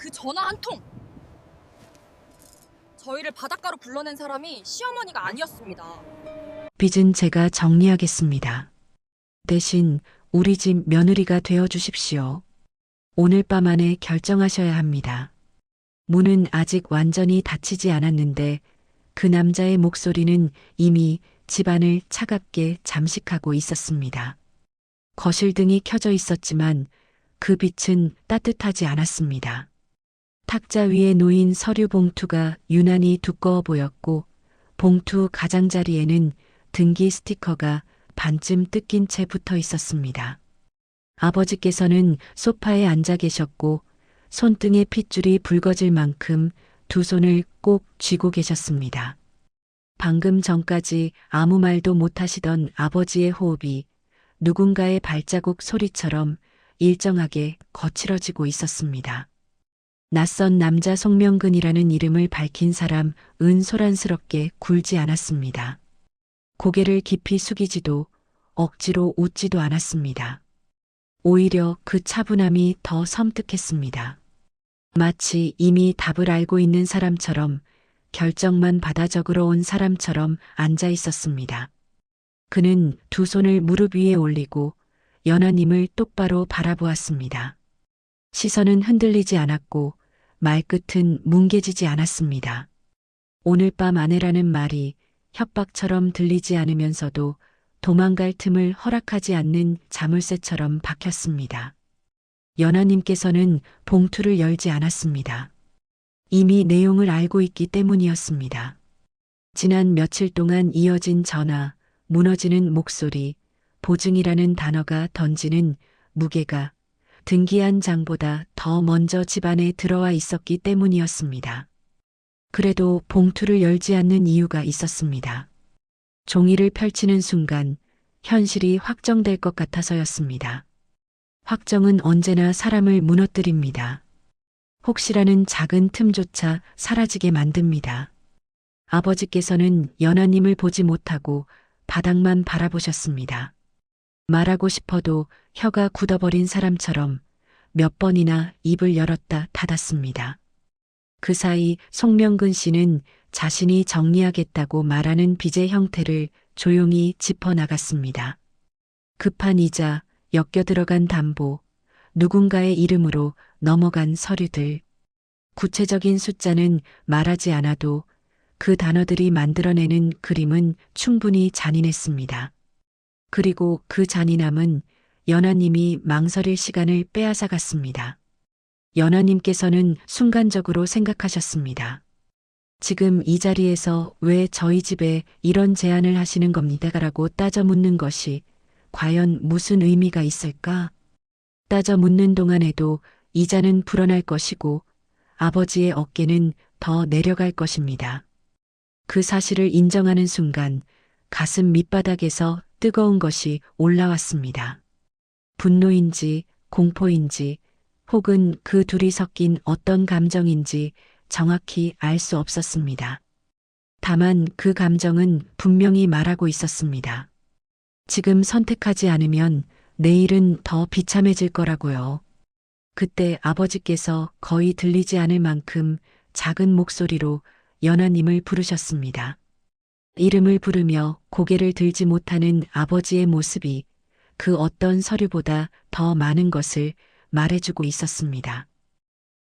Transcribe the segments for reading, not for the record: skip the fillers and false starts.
그 전화 한 통! 저희를 바닷가로 불러낸 사람이 시어머니가 아니었습니다. 빚은 제가 정리하겠습니다. 대신 우리 집 며느리가 되어 주십시오. 오늘 밤 안에 결정하셔야 합니다. 문은 아직 완전히 닫히지 않았는데 그 남자의 목소리는 이미 집안을 차갑게 잠식하고 있었습니다. 거실등이 켜져 있었지만 그 빛은 따뜻하지 않았습니다. 탁자 위에 놓인 서류 봉투가 유난히 두꺼워 보였고 봉투 가장자리에는 등기 스티커가 반쯤 뜯긴 채 붙어 있었습니다. 아버지께서는 소파에 앉아 계셨고 손등의 핏줄이 붉어질 만큼 두 손을 꼭 쥐고 계셨습니다. 방금 전까지 아무 말도 못하시던 아버지의 호흡이 누군가의 발자국 소리처럼 일정하게 거칠어지고 있었습니다. 낯선 남자 송명근이라는 이름을 밝힌 사람 소란스럽게 굴지 않았습니다. 고개를 깊이 숙이지도 억지로 웃지도 않았습니다. 오히려 그 차분함이 더 섬뜩했습니다. 마치 이미 답을 알고 있는 사람처럼 결정만 받아 적으러 온 사람처럼 앉아 있었습니다. 그는 두 손을 무릎 위에 올리고 연하님을 똑바로 바라보았습니다. 시선은 흔들리지 않았고 말끝은 뭉개지지 않았습니다. 오늘 밤 아내라는 말이 협박처럼 들리지 않으면서도 도망갈 틈을 허락하지 않는 자물쇠처럼 박혔습니다. 연하님께서는 봉투를 열지 않았습니다. 이미 내용을 알고 있기 때문이었습니다. 지난 며칠 동안 이어진 전화, 무너지는 목소리, 보증이라는 단어가 던지는 무게가 등기한 장보다 더 먼저 집안에 들어와 있었기 때문이었습니다. 그래도 봉투를 열지 않는 이유가 있었습니다. 종이를 펼치는 순간 현실이 확정될 것 같아서였습니다. 확정은 언제나 사람을 무너뜨립니다. 혹시라는 작은 틈조차 사라지게 만듭니다. 아버지께서는 연하님을 보지 못하고 바닥만 바라보셨습니다. 말하고 싶어도 혀가 굳어버린 사람처럼 몇 번이나 입을 열었다 닫았습니다. 그 사이 송명근 씨는 자신이 정리하겠다고 말하는 빚의 형태를 조용히 짚어나갔습니다. 급한 이자, 엮여 들어간 담보, 누군가의 이름으로 넘어간 서류들. 구체적인 숫자는 말하지 않아도 그 단어들이 만들어내는 그림은 충분히 잔인했습니다. 그리고 그 잔인함은 연하님이 망설일 시간을 빼앗아 갔습니다. 연하님께서는 순간적으로 생각하셨습니다. 지금 이 자리에서 왜 저희 집에 이런 제안을 하시는 겁니다라고 따져 묻는 것이 과연 무슨 의미가 있을까? 따져 묻는 동안에도 이자는 불어날 것이고 아버지의 어깨는 더 내려갈 것입니다. 그 사실을 인정하는 순간 가슴 밑바닥에서 뜨거운 것이 올라왔습니다. 분노인지 공포인지 혹은 그 둘이 섞인 어떤 감정인지 정확히 알 수 없었습니다. 다만 그 감정은 분명히 말하고 있었습니다. 지금 선택하지 않으면 내일은 더 비참해질 거라고요. 그때 아버지께서 거의 들리지 않을 만큼 작은 목소리로 연하님을 부르셨습니다. 이름을 부르며 고개를 들지 못하는 아버지의 모습이 그 어떤 서류보다 더 많은 것을 말해주고 있었습니다.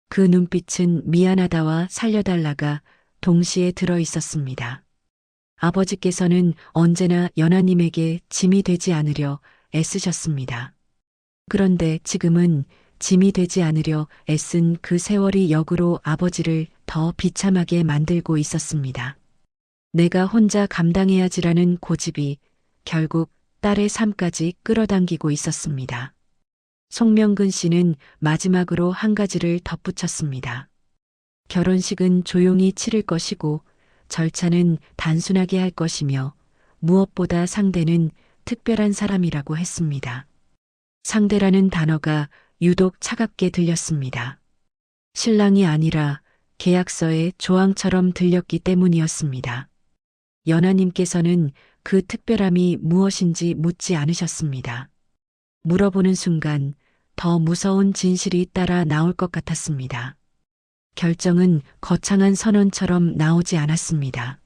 그 눈빛은 미안하다와 살려달라가 동시에 들어 있었습니다. 아버지께서는 언제나 연하님에게 짐이 되지 않으려 애쓰셨습니다. 그런데 지금은 짐이 되지 않으려 애쓴 그 세월이 역으로 아버지를 더 비참하게 만들고 있었습니다. 내가 혼자 감당해야지라는 고집이 결국 딸의 삶까지 끌어당기고 있었습니다. 송명근 씨는 마지막으로 한 가지를 덧붙였습니다. 결혼식은 조용히 치를 것이고 절차는 단순하게 할 것이며 무엇보다 상대는 특별한 사람이라고 했습니다. 상대라는 단어가 유독 차갑게 들렸습니다. 신랑이 아니라 계약서의 조항처럼 들렸기 때문이었습니다. 연하님께서는 그 특별함이 무엇인지 묻지 않으셨습니다. 물어보는 순간 더 무서운 진실이 따라 나올 것 같았습니다. 결정은 거창한 선언처럼 나오지 않았습니다.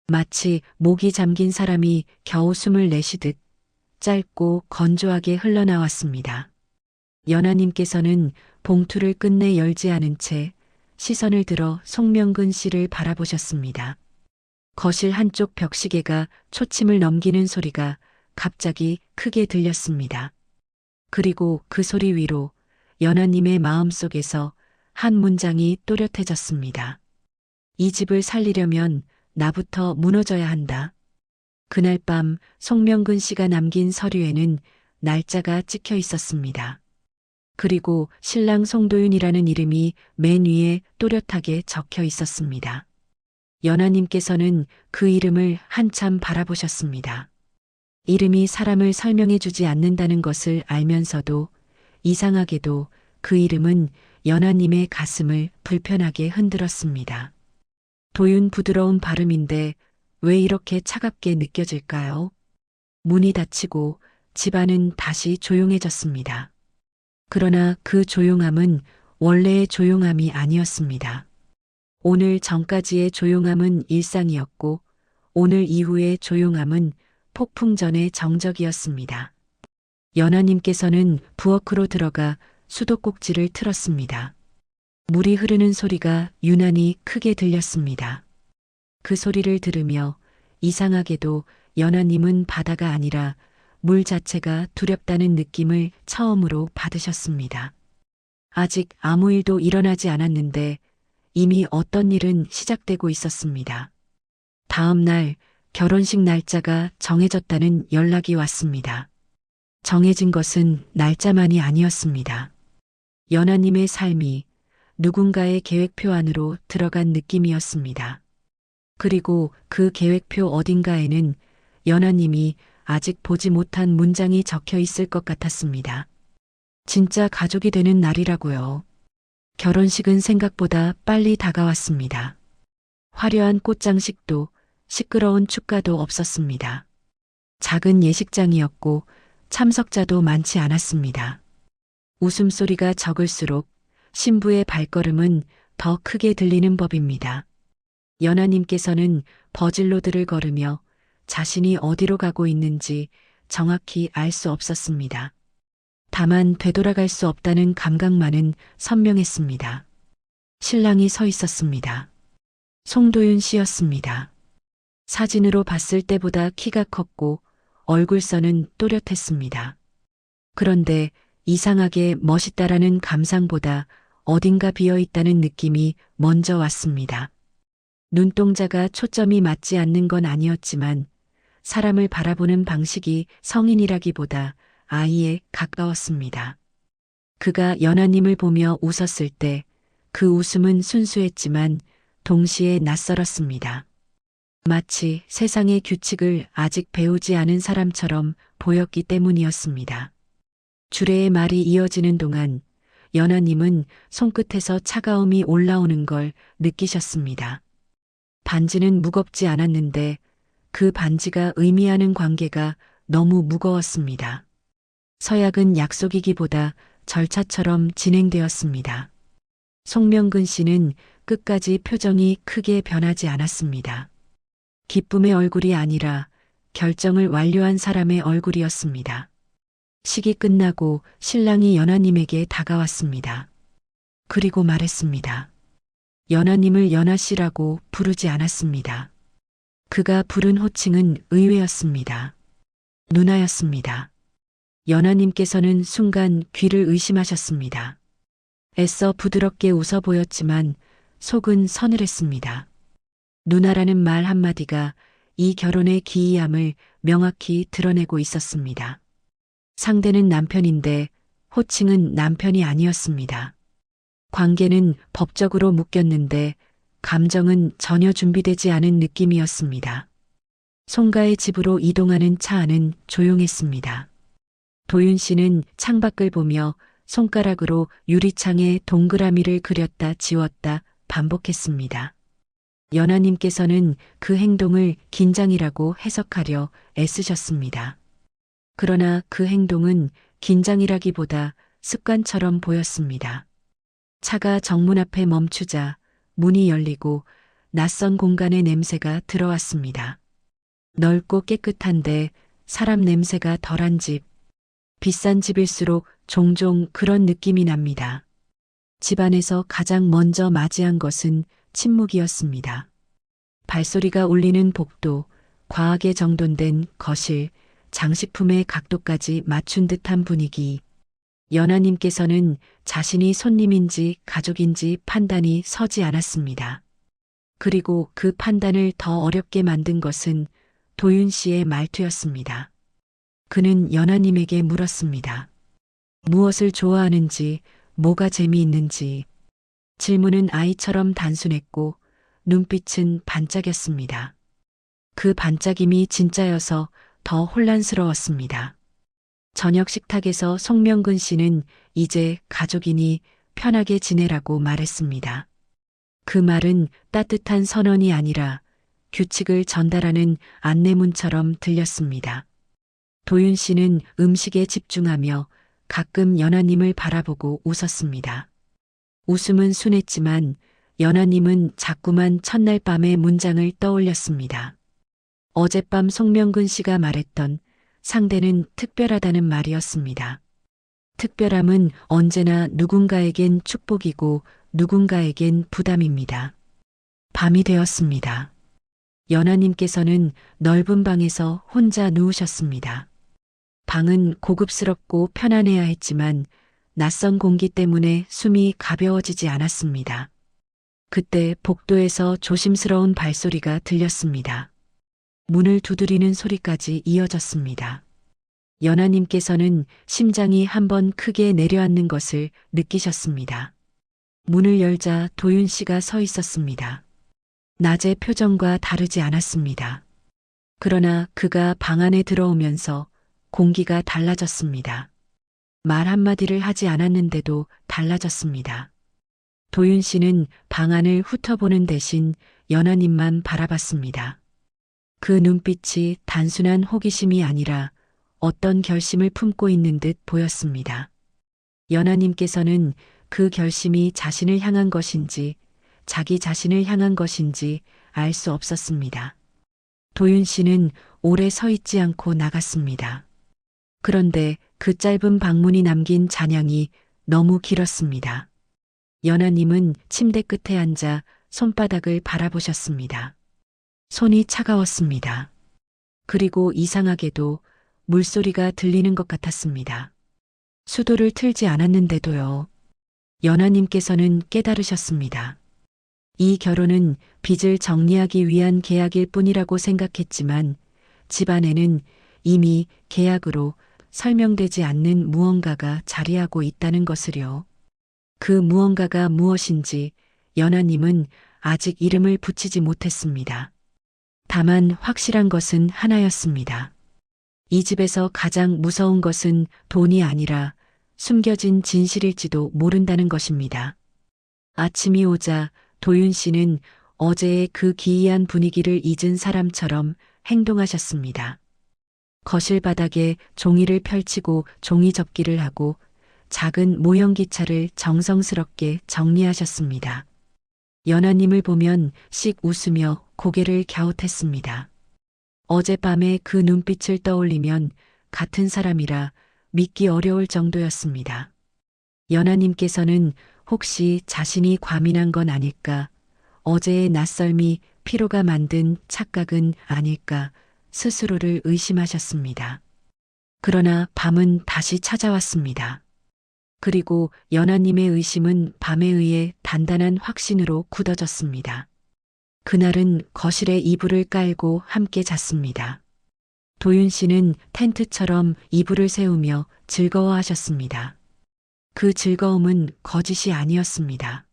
마치 목이 잠긴 사람이 겨우 숨을 내쉬듯 짧고 건조하게 흘러나왔습니다. 연하님께서는 봉투를 끝내 열지 않은 채 시선을 들어 송명근 씨를 바라보셨습니다. 거실 한쪽 벽시계가 초침을 넘기는 소리가 갑자기 크게 들렸습니다. 그리고 그 소리 위로 연하님의 마음속에서 한 문장이 또렷해졌습니다. 이 집을 살리려면 나부터 무너져야 한다. 그날 밤 송명근 씨가 남긴 서류에는 날짜가 찍혀 있었습니다. 그리고 신랑 송도윤이라는 이름이 맨 위에 또렷하게 적혀 있었습니다. 연하님께서는 그 이름을 한참 바라보셨습니다. 이름이 사람을 설명해 주지 않는다는 것을 알면서도 이상하게도 그 이름은 연하님의 가슴을 불편하게 흔들었습니다. 도윤 부드러운 발음인데 왜 이렇게 차갑게 느껴질까요? 문이 닫히고 집안은 다시 조용해졌습니다. 그러나 그 조용함은 원래의 조용함이 아니었습니다. 오늘 전까지의 조용함은 일상이었고 오늘 이후의 조용함은 폭풍 전의 정적이었습니다. 연하님께서는 부엌으로 들어가 수도꼭지를 틀었습니다. 물이 흐르는 소리가 유난히 크게 들렸습니다. 그 소리를 들으며 이상하게도 연하님은 바다가 아니라 물 자체가 두렵다는 느낌을 처음으로 받으셨습니다. 아직 아무 일도 일어나지 않았는데 이미 어떤 일은 시작되고 있었습니다. 다음 날 결혼식 날짜가 정해졌다는 연락이 왔습니다. 정해진 것은 날짜만이 아니었습니다. 연하님의 삶이 누군가의 계획표 안으로 들어간 느낌이었습니다. 그리고 그 계획표 어딘가에는 연하님이 아직 보지 못한 문장이 적혀 있을 것 같았습니다. 진짜 가족이 되는 날이라고요. 결혼식은 생각보다 빨리 다가왔습니다. 화려한 꽃장식도 시끄러운 축가도 없었습니다. 작은 예식장이었고 참석자도 많지 않았습니다. 웃음소리가 적을수록 신부의 발걸음은 더 크게 들리는 법입니다. 연하님께서는 버질로드를 걸으며 자신이 어디로 가고 있는지 정확히 알 수 없었습니다. 다만 되돌아갈 수 없다는 감각만은 선명했습니다. 신랑이 서 있었습니다. 송도윤 씨였습니다. 사진으로 봤을 때보다 키가 컸고 얼굴선은 또렷했습니다. 그런데 이상하게 멋있다라는 감상보다 어딘가 비어있다는 느낌이 먼저 왔습니다. 눈동자가 초점이 맞지 않는 건 아니었지만 사람을 바라보는 방식이 성인이라기보다 아이에 가까웠습니다. 그가 연하님을 보며 웃었을 때 그 웃음은 순수했지만 동시에 낯설었습니다. 마치 세상의 규칙을 아직 배우지 않은 사람처럼 보였기 때문이었습니다. 주례의 말이 이어지는 동안 연하님은 손끝에서 차가움이 올라오는 걸 느끼셨습니다. 반지는 무겁지 않았는데 그 반지가 의미하는 관계가 너무 무거웠습니다. 서약은 약속이기보다 절차처럼 진행되었습니다. 송명근 씨는 끝까지 표정이 크게 변하지 않았습니다. 기쁨의 얼굴이 아니라 결정을 완료한 사람의 얼굴이었습니다. 식이 끝나고 신랑이 연하님에게 다가왔습니다. 그리고 말했습니다. 연하님을 연하씨라고 부르지 않았습니다. 그가 부른 호칭은 의외였습니다. 누나였습니다. 연하님께서는 순간 귀를 의심하셨습니다. 애써 부드럽게 웃어 보였지만 속은 서늘했습니다. 누나라는 말 한마디가 이 결혼의 기이함을 명확히 드러내고 있었습니다. 상대는 남편인데 호칭은 남편이 아니었습니다. 관계는 법적으로 묶였는데 감정은 전혀 준비되지 않은 느낌이었습니다. 송가의 집으로 이동하는 차 안은 조용했습니다. 도윤 씨는 창밖을 보며 손가락으로 유리창에 동그라미를 그렸다 지웠다 반복했습니다. 연하님께서는 그 행동을 긴장이라고 해석하려 애쓰셨습니다. 그러나 그 행동은 긴장이라기보다 습관처럼 보였습니다. 차가 정문 앞에 멈추자 문이 열리고 낯선 공간의 냄새가 들어왔습니다. 넓고 깨끗한데 사람 냄새가 덜한 집. 비싼 집일수록 종종 그런 느낌이 납니다. 집 안에서 가장 먼저 맞이한 것은 침묵이었습니다. 발소리가 울리는 복도, 과하게 정돈된 거실, 장식품의 각도까지 맞춘 듯한 분위기. 연하님께서는 자신이 손님인지 가족인지 판단이 서지 않았습니다. 그리고 그 판단을 더 어렵게 만든 것은 도윤 씨의 말투였습니다. 그는 연하님에게 물었습니다. 무엇을 좋아하는지, 뭐가 재미있는지. 질문은 아이처럼 단순했고 눈빛은 반짝였습니다. 그 반짝임이 진짜여서 더 혼란스러웠습니다. 저녁 식탁에서 송명근 씨는 이제 가족이니 편하게 지내라고 말했습니다. 그 말은 따뜻한 선언이 아니라 규칙을 전달하는 안내문처럼 들렸습니다. 도윤 씨는 음식에 집중하며 가끔 연하님을 바라보고 웃었습니다. 웃음은 순했지만 연하님은 자꾸만 첫날 밤의 문장을 떠올렸습니다. 어젯밤 송명근 씨가 말했던 상대는 특별하다는 말이었습니다. 특별함은 언제나 누군가에겐 축복이고 누군가에겐 부담입니다. 밤이 되었습니다. 연하님께서는 넓은 방에서 혼자 누우셨습니다. 방은 고급스럽고 편안해야 했지만 낯선 공기 때문에 숨이 가벼워지지 않았습니다. 그때 복도에서 조심스러운 발소리가 들렸습니다. 문을 두드리는 소리까지 이어졌습니다. 연하님께서는 심장이 한번 크게 내려앉는 것을 느끼셨습니다. 문을 열자 도윤 씨가 서 있었습니다. 낮의 표정과 다르지 않았습니다. 그러나 그가 방 안에 들어오면서 공기가 달라졌습니다. 말 한마디를 하지 않았는데도 달라졌습니다. 도윤 씨는 방 안을 훑어보는 대신 연하님만 바라봤습니다. 그 눈빛이 단순한 호기심이 아니라 어떤 결심을 품고 있는 듯 보였습니다. 연하님께서는 그 결심이 자신을 향한 것인지 자기 자신을 향한 것인지 알 수 없었습니다. 도윤 씨는 오래 서 있지 않고 나갔습니다. 그런데 그 짧은 방문이 남긴 잔향이 너무 길었습니다. 연하님은 침대 끝에 앉아 손바닥을 바라보셨습니다. 손이 차가웠습니다. 그리고 이상하게도 물소리가 들리는 것 같았습니다. 수도를 틀지 않았는데도요. 연하님께서는 깨달으셨습니다. 이 결혼은 빚을 정리하기 위한 계약일 뿐이라고 생각했지만 집안에는 이미 계약으로 설명되지 않는 무언가가 자리하고 있다는 것을요. 그 무언가가 무엇인지 연하님은 아직 이름을 붙이지 못했습니다. 다만 확실한 것은 하나였습니다. 이 집에서 가장 무서운 것은 돈이 아니라 숨겨진 진실일지도 모른다는 것입니다. 아침이 오자 도윤 씨는 어제의 그 기이한 분위기를 잊은 사람처럼 행동하셨습니다. 거실 바닥에 종이를 펼치고 종이 접기를 하고 작은 모형 기차를 정성스럽게 정리하셨습니다. 연하님을 보면 씩 웃으며 고개를 갸웃했습니다. 어젯밤의 그 눈빛을 떠올리면 같은 사람이라 믿기 어려울 정도였습니다. 연하님께서는 혹시 자신이 과민한 건 아닐까, 어제의 낯설미, 피로가 만든 착각은 아닐까 스스로를 의심하셨습니다. 그러나 밤은 다시 찾아왔습니다. 그리고 연하님의 의심은 밤에 의해 단단한 확신으로 굳어졌습니다. 그날은 거실에 이불을 깔고 함께 잤습니다. 도윤 씨는 텐트처럼 이불을 세우며 즐거워하셨습니다. 그 즐거움은 거짓이 아니었습니다.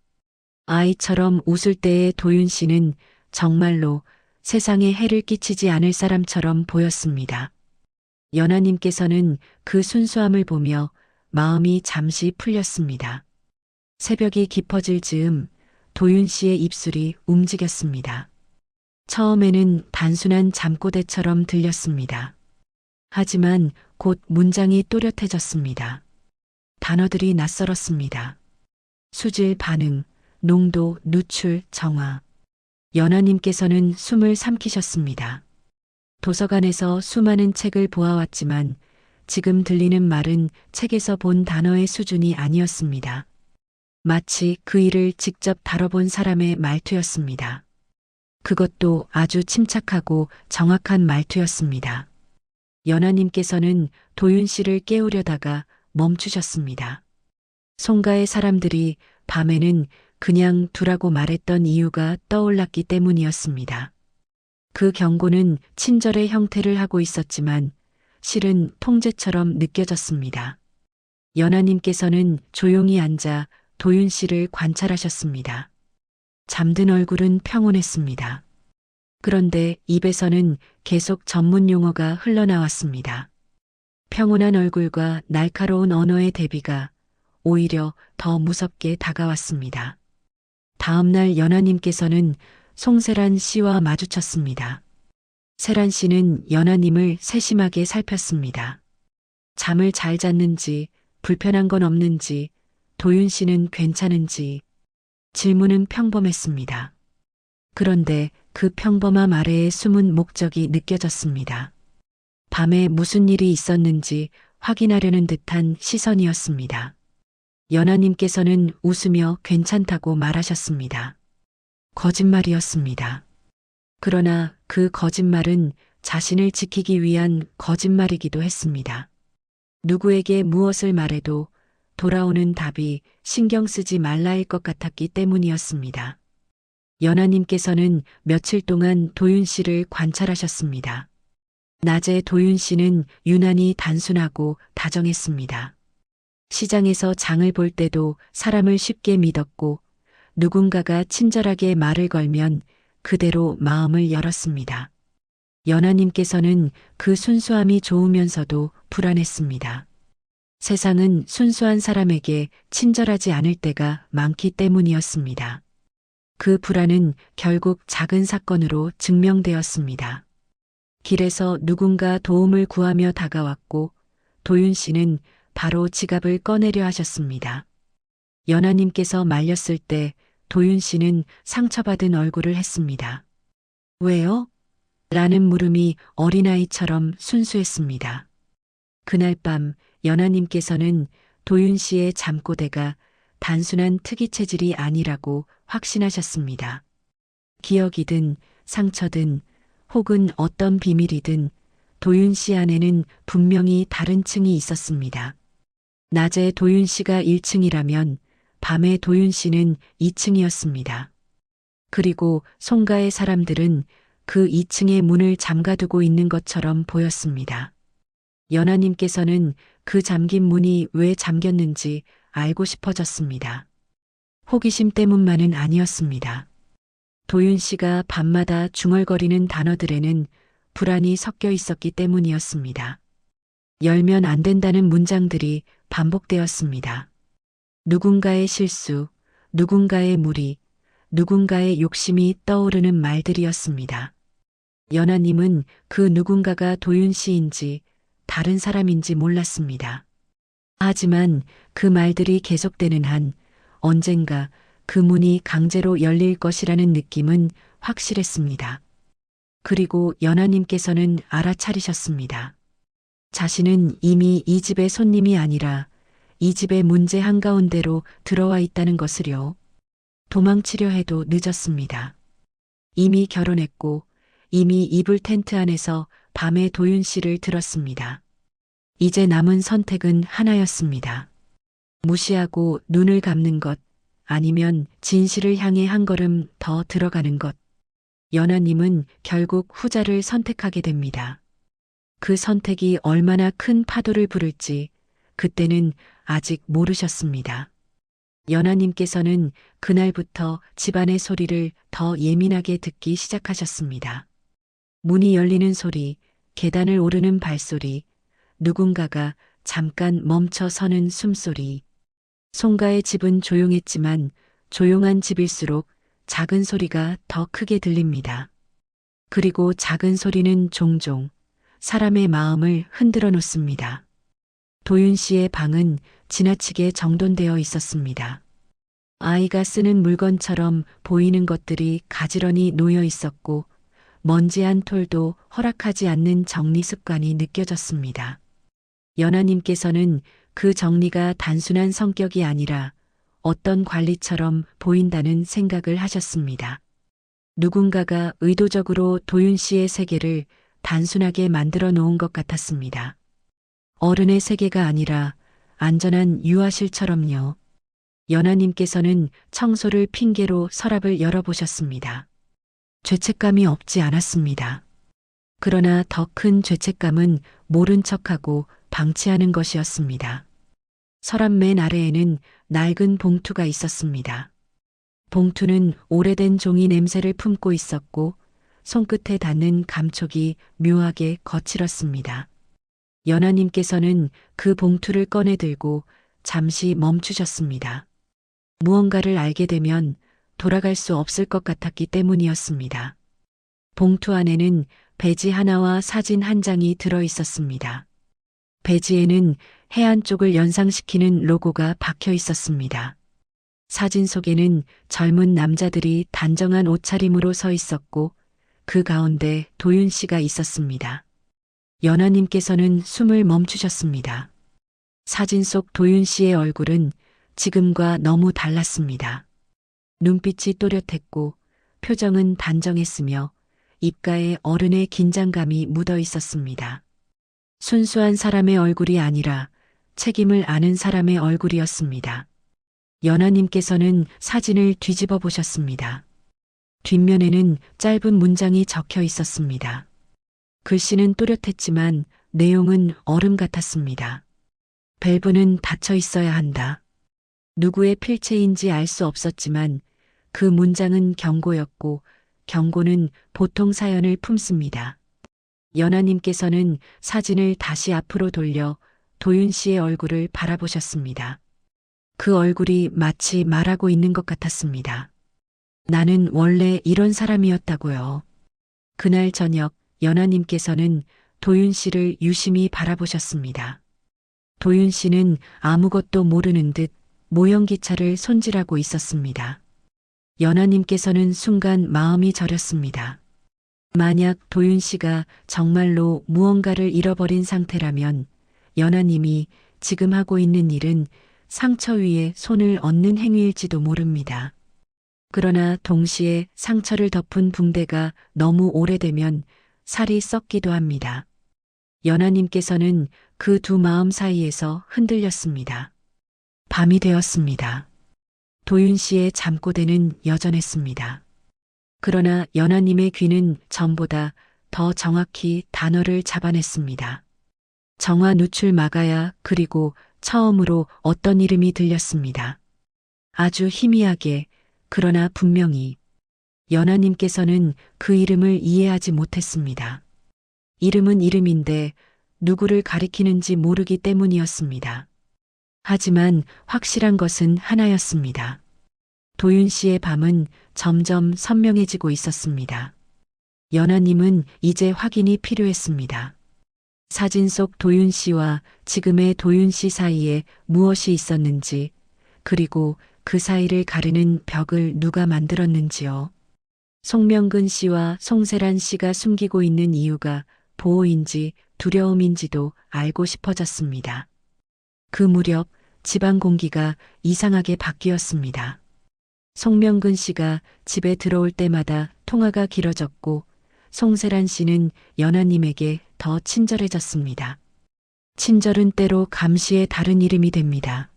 아이처럼 웃을 때의 도윤 씨는 정말로 세상에 해를 끼치지 않을 사람처럼 보였습니다. 연하님께서는 그 순수함을 보며 마음이 잠시 풀렸습니다. 새벽이 깊어질 즈음 도윤 씨의 입술이 움직였습니다. 처음에는 단순한 잠꼬대처럼 들렸습니다. 하지만 곧 문장이 또렷해졌습니다. 단어들이 낯설었습니다. 수질 반응, 농도, 누출, 정화. 연하님께서는 숨을 삼키셨습니다. 도서관에서 수많은 책을 보아왔지만 지금 들리는 말은 책에서 본 단어의 수준이 아니었습니다. 마치 그 일을 직접 다뤄본 사람의 말투였습니다. 그것도 아주 침착하고 정확한 말투였습니다. 연하님께서는 도윤 씨를 깨우려다가 멈추셨습니다. 송가의 사람들이 밤에는 그냥 두라고 말했던 이유가 떠올랐기 때문이었습니다. 그 경고는 친절의 형태를 하고 있었지만 실은 통제처럼 느껴졌습니다. 연하님께서는 조용히 앉아 도윤 씨를 관찰하셨습니다. 잠든 얼굴은 평온했습니다. 그런데 입에서는 계속 전문 용어가 흘러나왔습니다. 평온한 얼굴과 날카로운 언어의 대비가 오히려 더 무섭게 다가왔습니다. 다음 날 연하님께서는 송세란 씨와 마주쳤습니다. 세란 씨는 연하님을 세심하게 살폈습니다. 잠을 잘 잤는지, 불편한 건 없는지, 도윤 씨는 괜찮은지, 질문은 평범했습니다. 그런데 그 평범함 아래에 숨은 목적이 느껴졌습니다. 밤에 무슨 일이 있었는지 확인하려는 듯한 시선이었습니다. 연하님께서는 웃으며 괜찮다고 말하셨습니다. 거짓말이었습니다. 그러나 그 거짓말은 자신을 지키기 위한 거짓말이기도 했습니다. 누구에게 무엇을 말해도 돌아오는 답이 신경 쓰지 말라일 것 같았기 때문이었습니다. 연하님께서는 며칠 동안 도윤 씨를 관찰하셨습니다. 낮에 도윤 씨는 유난히 단순하고 다정했습니다. 시장에서 장을 볼 때도 사람을 쉽게 믿었고 누군가가 친절하게 말을 걸면 그대로 마음을 열었습니다. 연하님께서는 그 순수함이 좋으면서도 불안했습니다. 세상은 순수한 사람에게 친절하지 않을 때가 많기 때문이었습니다. 그 불안은 결국 작은 사건으로 증명되었습니다. 길에서 누군가 도움을 구하며 다가왔고 도윤 씨는 바로 지갑을 꺼내려 하셨습니다. 연하님께서 말렸을 때 도윤 씨는 상처받은 얼굴을 했습니다. 왜요? 라는 물음이 어린아이처럼 순수했습니다. 그날 밤 연하님께서는 도윤 씨의 잠꼬대가 단순한 특이 체질이 아니라고 확신하셨습니다. 기억이든 상처든 혹은 어떤 비밀이든 도윤 씨 안에는 분명히 다른 층이 있었습니다. 낮에 도윤 씨가 1층이라면 밤에 도윤 씨는 2층이었습니다. 그리고 송가의 사람들은 그 2층의 문을 잠가두고 있는 것처럼 보였습니다. 연하님께서는 그 잠긴 문이 왜 잠겼는지 알고 싶어졌습니다. 호기심 때문만은 아니었습니다. 도윤 씨가 밤마다 중얼거리는 단어들에는 불안이 섞여 있었기 때문이었습니다. 열면 안 된다는 문장들이 반복되었습니다. 누군가의 실수, 누군가의 무리, 누군가의 욕심이 떠오르는 말들이었습니다. 연하님은 그 누군가가 도윤 씨인지 다른 사람인지 몰랐습니다. 하지만 그 말들이 계속되는 한 언젠가 그 문이 강제로 열릴 것이라는 느낌은 확실했습니다. 그리고 연하님께서는 알아차리셨습니다. 자신은 이미 이 집의 손님이 아니라 이 집의 문제 한가운데로 들어와 있다는 것을요. 도망치려 해도 늦었습니다. 이미 결혼했고 이미 이불 텐트 안에서 밤에 도윤 씨를 들었습니다. 이제 남은 선택은 하나였습니다. 무시하고 눈을 감는 것, 아니면 진실을 향해 한 걸음 더 들어가는 것. 연하님은 결국 후자를 선택하게 됩니다. 그 선택이 얼마나 큰 파도를 부를지 그때는 아직 모르셨습니다. 연하님께서는 그날부터 집안의 소리를 더 예민하게 듣기 시작하셨습니다. 문이 열리는 소리, 계단을 오르는 발소리, 누군가가 잠깐 멈춰 서는 숨소리. 송가의 집은 조용했지만 조용한 집일수록 작은 소리가 더 크게 들립니다. 그리고 작은 소리는 종종 사람의 마음을 흔들어 놓습니다. 도윤 씨의 방은 지나치게 정돈되어 있었습니다. 아이가 쓰는 물건처럼 보이는 것들이 가지런히 놓여 있었고 먼지 한 톨도 허락하지 않는 정리 습관이 느껴졌습니다. 연하님께서는 그 정리가 단순한 성격이 아니라 어떤 관리처럼 보인다는 생각을 하셨습니다. 누군가가 의도적으로 도윤 씨의 세계를 단순하게 만들어 놓은 것 같았습니다. 어른의 세계가 아니라 안전한 유아실처럼요. 연하님께서는 청소를 핑계로 서랍을 열어보셨습니다. 죄책감이 없지 않았습니다. 그러나 더 큰 죄책감은 모른 척하고 방치하는 것이었습니다. 서랍 맨 아래에는 낡은 봉투가 있었습니다. 봉투는 오래된 종이 냄새를 품고 있었고 손끝에 닿는 감촉이 묘하게 거칠었습니다. 연하님께서는 그 봉투를 꺼내 들고 잠시 멈추셨습니다. 무언가를 알게 되면 돌아갈 수 없을 것 같았기 때문이었습니다. 봉투 안에는 배지 하나와 사진 한 장이 들어 있었습니다. 배지에는 해안 쪽을 연상시키는 로고가 박혀 있었습니다. 사진 속에는 젊은 남자들이 단정한 옷차림으로 서 있었고 그 가운데 도윤 씨가 있었습니다. 연하님께서는 숨을 멈추셨습니다. 사진 속 도윤 씨의 얼굴은 지금과 너무 달랐습니다. 눈빛이 또렷했고 표정은 단정했으며 입가에 어른의 긴장감이 묻어 있었습니다. 순수한 사람의 얼굴이 아니라 책임을 아는 사람의 얼굴이었습니다. 연하님께서는 사진을 뒤집어 보셨습니다. 뒷면에는 짧은 문장이 적혀 있었습니다. 글씨는 또렷했지만 내용은 얼음 같았습니다. 밸브는 닫혀 있어야 한다. 누구의 필체인지 알 수 없었지만 그 문장은 경고였고 경고는 보통 사연을 품습니다. 연하님께서는 사진을 다시 앞으로 돌려 도윤 씨의 얼굴을 바라보셨습니다. 그 얼굴이 마치 말하고 있는 것 같았습니다. 나는 원래 이런 사람이었다고요. 그날 저녁 연하님께서는 도윤 씨를 유심히 바라보셨습니다. 도윤 씨는 아무것도 모르는 듯 모형기차를 손질하고 있었습니다. 연하님께서는 순간 마음이 저렸습니다. 만약 도윤 씨가 정말로 무언가를 잃어버린 상태라면 연하님이 지금 하고 있는 일은 상처 위에 손을 얹는 행위일지도 모릅니다. 그러나 동시에 상처를 덮은 붕대가 너무 오래되면 살이 썩기도 합니다. 연하님께서는 그 두 마음 사이에서 흔들렸습니다. 밤이 되었습니다. 도윤 씨의 잠꼬대는 여전했습니다. 그러나 연하님의 귀는 전보다 더 정확히 단어를 잡아냈습니다. 정화 누출 마가야 그리고 처음으로 어떤 이름이 들렸습니다. 아주 희미하게 그러나 분명히 연하님께서는 그 이름을 이해하지 못했습니다. 이름은 이름인데 누구를 가리키는지 모르기 때문이었습니다. 하지만 확실한 것은 하나였습니다. 도윤 씨의 밤은 점점 선명해지고 있었습니다. 연하님은 이제 확인이 필요했습니다. 사진 속 도윤 씨와 지금의 도윤 씨 사이에 무엇이 있었는지, 그리고 그 사이를 가르는 벽을 누가 만들었는지요. 송명근 씨와 송세란 씨가 숨기고 있는 이유가 보호인지 두려움인지도 알고 싶어졌습니다. 그 무렵 집안 공기가 이상하게 바뀌었습니다. 송명근 씨가 집에 들어올 때마다 통화가 길어졌고 송세란 씨는 연하님에게 더 친절해졌습니다. 친절은 때로 감시의 다른 이름이 됩니다.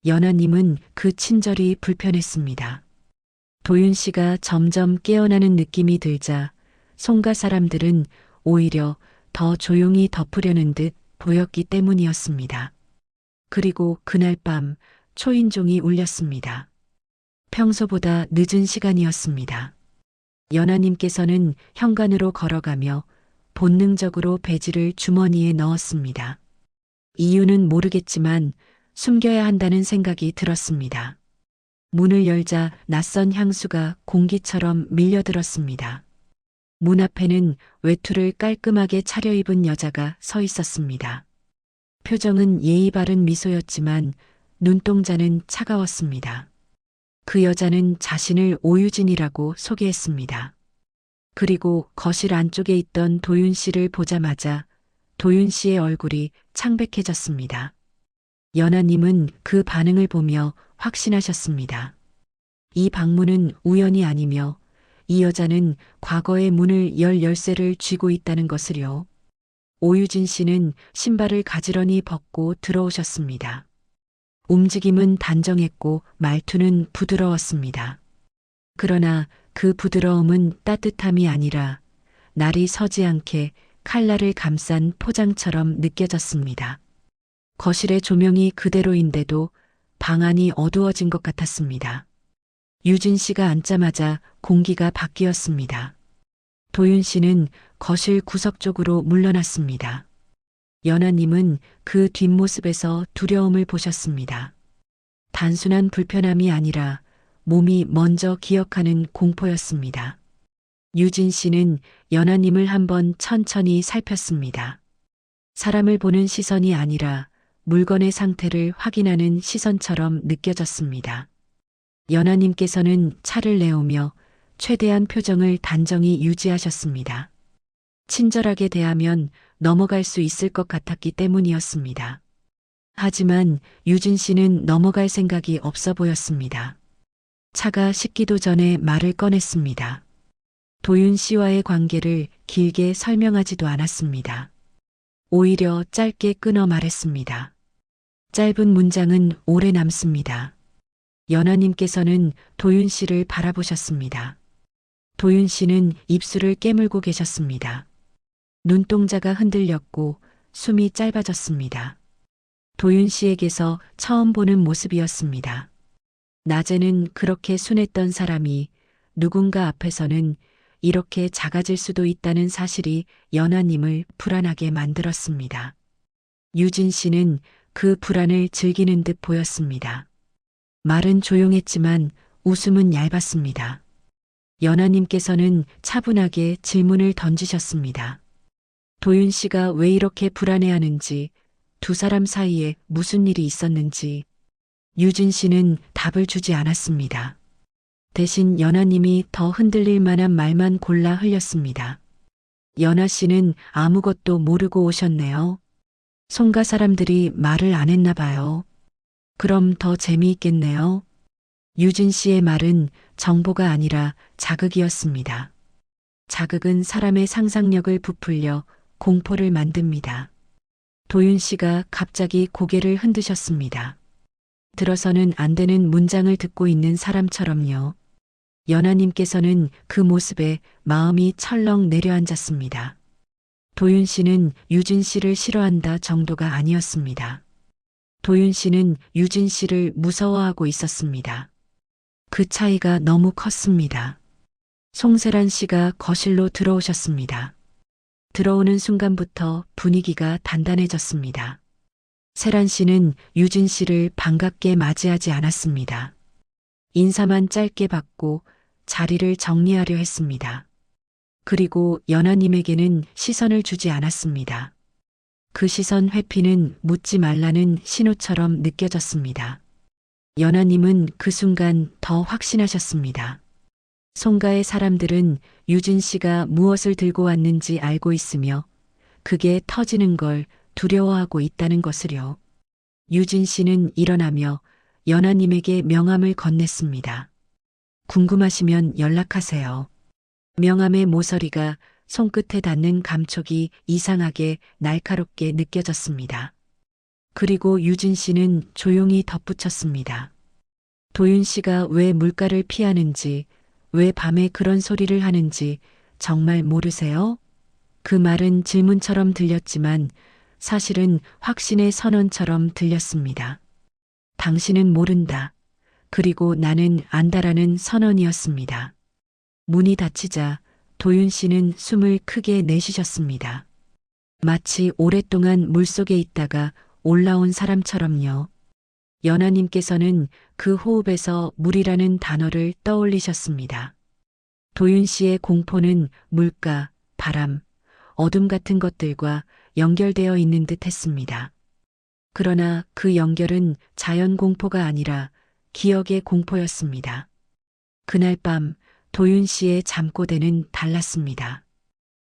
연하님은 그 친절이 불편했습니다. 도윤 씨가 점점 깨어나는 느낌이 들자 송가 사람들은 오히려 더 조용히 덮으려는 듯 보였기 때문이었습니다. 그리고 그날 밤 초인종이 울렸습니다. 평소보다 늦은 시간이었습니다. 연하님께서는 현관으로 걸어가며 본능적으로 배지를 주머니에 넣었습니다. 이유는 모르겠지만 숨겨야 한다는 생각이 들었습니다. 문을 열자 낯선 향수가 공기처럼 밀려들었습니다. 문 앞에는 외투를 깔끔하게 차려입은 여자가 서 있었습니다. 표정은 예의 바른 미소였지만 눈동자는 차가웠습니다. 그 여자는 자신을 오유진이라고 소개했습니다. 그리고 거실 안쪽에 있던 도윤 씨를 보자마자 도윤 씨의 얼굴이 창백해졌습니다. 연하님은 그 반응을 보며 확신하셨습니다. 이 방문은 우연이 아니며 이 여자는 과거의 문을 열 열쇠를 쥐고 있다는 것을요. 오유진 씨는 신발을 가지런히 벗고 들어오셨습니다. 움직임은 단정했고 말투는 부드러웠습니다. 그러나 그 부드러움은 따뜻함이 아니라 날이 서지 않게 칼날을 감싼 포장처럼 느껴졌습니다. 거실의 조명이 그대로인데도 방 안이 어두워진 것 같았습니다. 유진 씨가 앉자마자 공기가 바뀌었습니다. 도윤 씨는 거실 구석 쪽으로 물러났습니다. 연하님은 그 뒷모습에서 두려움을 보셨습니다. 단순한 불편함이 아니라 몸이 먼저 기억하는 공포였습니다. 유진 씨는 연하님을 한번 천천히 살폈습니다. 사람을 보는 시선이 아니라 물건의 상태를 확인하는 시선처럼 느껴졌습니다. 연하님께서는 차를 내오며 최대한 표정을 단정히 유지하셨습니다. 친절하게 대하면 넘어갈 수 있을 것 같았기 때문이었습니다. 하지만 유진 씨는 넘어갈 생각이 없어 보였습니다. 차가 식기도 전에 말을 꺼냈습니다. 도윤 씨와의 관계를 길게 설명하지도 않았습니다. 오히려 짧게 끊어 말했습니다. 짧은 문장은 오래 남습니다. 연하님께서는 도윤 씨를 바라보셨습니다. 도윤 씨는 입술을 깨물고 계셨습니다. 눈동자가 흔들렸고 숨이 짧아졌습니다. 도윤 씨에게서 처음 보는 모습이었습니다. 낮에는 그렇게 순했던 사람이 누군가 앞에서는 이렇게 작아질 수도 있다는 사실이 연하님을 불안하게 만들었습니다. 유진 씨는 그 불안을 즐기는 듯 보였습니다. 말은 조용했지만 웃음은 얇았습니다. 연하님께서는 차분하게 질문을 던지셨습니다. 도윤 씨가 왜 이렇게 불안해하는지, 두 사람 사이에 무슨 일이 있었는지, 유진 씨는 답을 주지 않았습니다. 대신 연하님이 더 흔들릴 만한 말만 골라 흘렸습니다. 연하 씨는 아무것도 모르고 오셨네요. 송가 사람들이 말을 안 했나 봐요. 그럼 더 재미있겠네요. 유진 씨의 말은 정보가 아니라 자극이었습니다. 자극은 사람의 상상력을 부풀려 공포를 만듭니다. 도윤 씨가 갑자기 고개를 흔드셨습니다. 들어서는 안 되는 문장을 듣고 있는 사람처럼요. 연하님께서는 그 모습에 마음이 철렁 내려앉았습니다. 도윤 씨는 유진 씨를 싫어한다 정도가 아니었습니다. 도윤 씨는 유진 씨를 무서워하고 있었습니다. 그 차이가 너무 컸습니다. 송세란 씨가 거실로 들어오셨습니다. 들어오는 순간부터 분위기가 단단해졌습니다. 세란 씨는 유진 씨를 반갑게 맞이하지 않았습니다. 인사만 짧게 받고 자리를 정리하려 했습니다. 그리고 연하님에게는 시선을 주지 않았습니다. 그 시선 회피는 묻지 말라는 신호처럼 느껴졌습니다. 연하님은 그 순간 더 확신하셨습니다. 송가의 사람들은 유진 씨가 무엇을 들고 왔는지 알고 있으며 그게 터지는 걸 두려워하고 있다는 것을요. 유진 씨는 일어나며 연하님에게 명함을 건넸습니다. 궁금하시면 연락하세요. 명함의 모서리가 손끝에 닿는 감촉이 이상하게 날카롭게 느껴졌습니다. 그리고 유진 씨는 조용히 덧붙였습니다. 도윤 씨가 왜 물가를 피하는지, 왜 밤에 그런 소리를 하는지 정말 모르세요? 그 말은 질문처럼 들렸지만 사실은 확신의 선언처럼 들렸습니다. 당신은 모른다. 그리고 나는 안다라는 선언이었습니다. 문이 닫히자 도윤 씨는 숨을 크게 내쉬셨습니다. 마치 오랫동안 물속에 있다가 올라온 사람처럼요. 연하님께서는 그 호흡에서 물이라는 단어를 떠올리셨습니다. 도윤 씨의 공포는 물가, 바람, 어둠 같은 것들과 연결되어 있는 듯 했습니다. 그러나 그 연결은 자연 공포가 아니라 기억의 공포였습니다. 그날 밤 도윤 씨의 잠꼬대는 달랐습니다.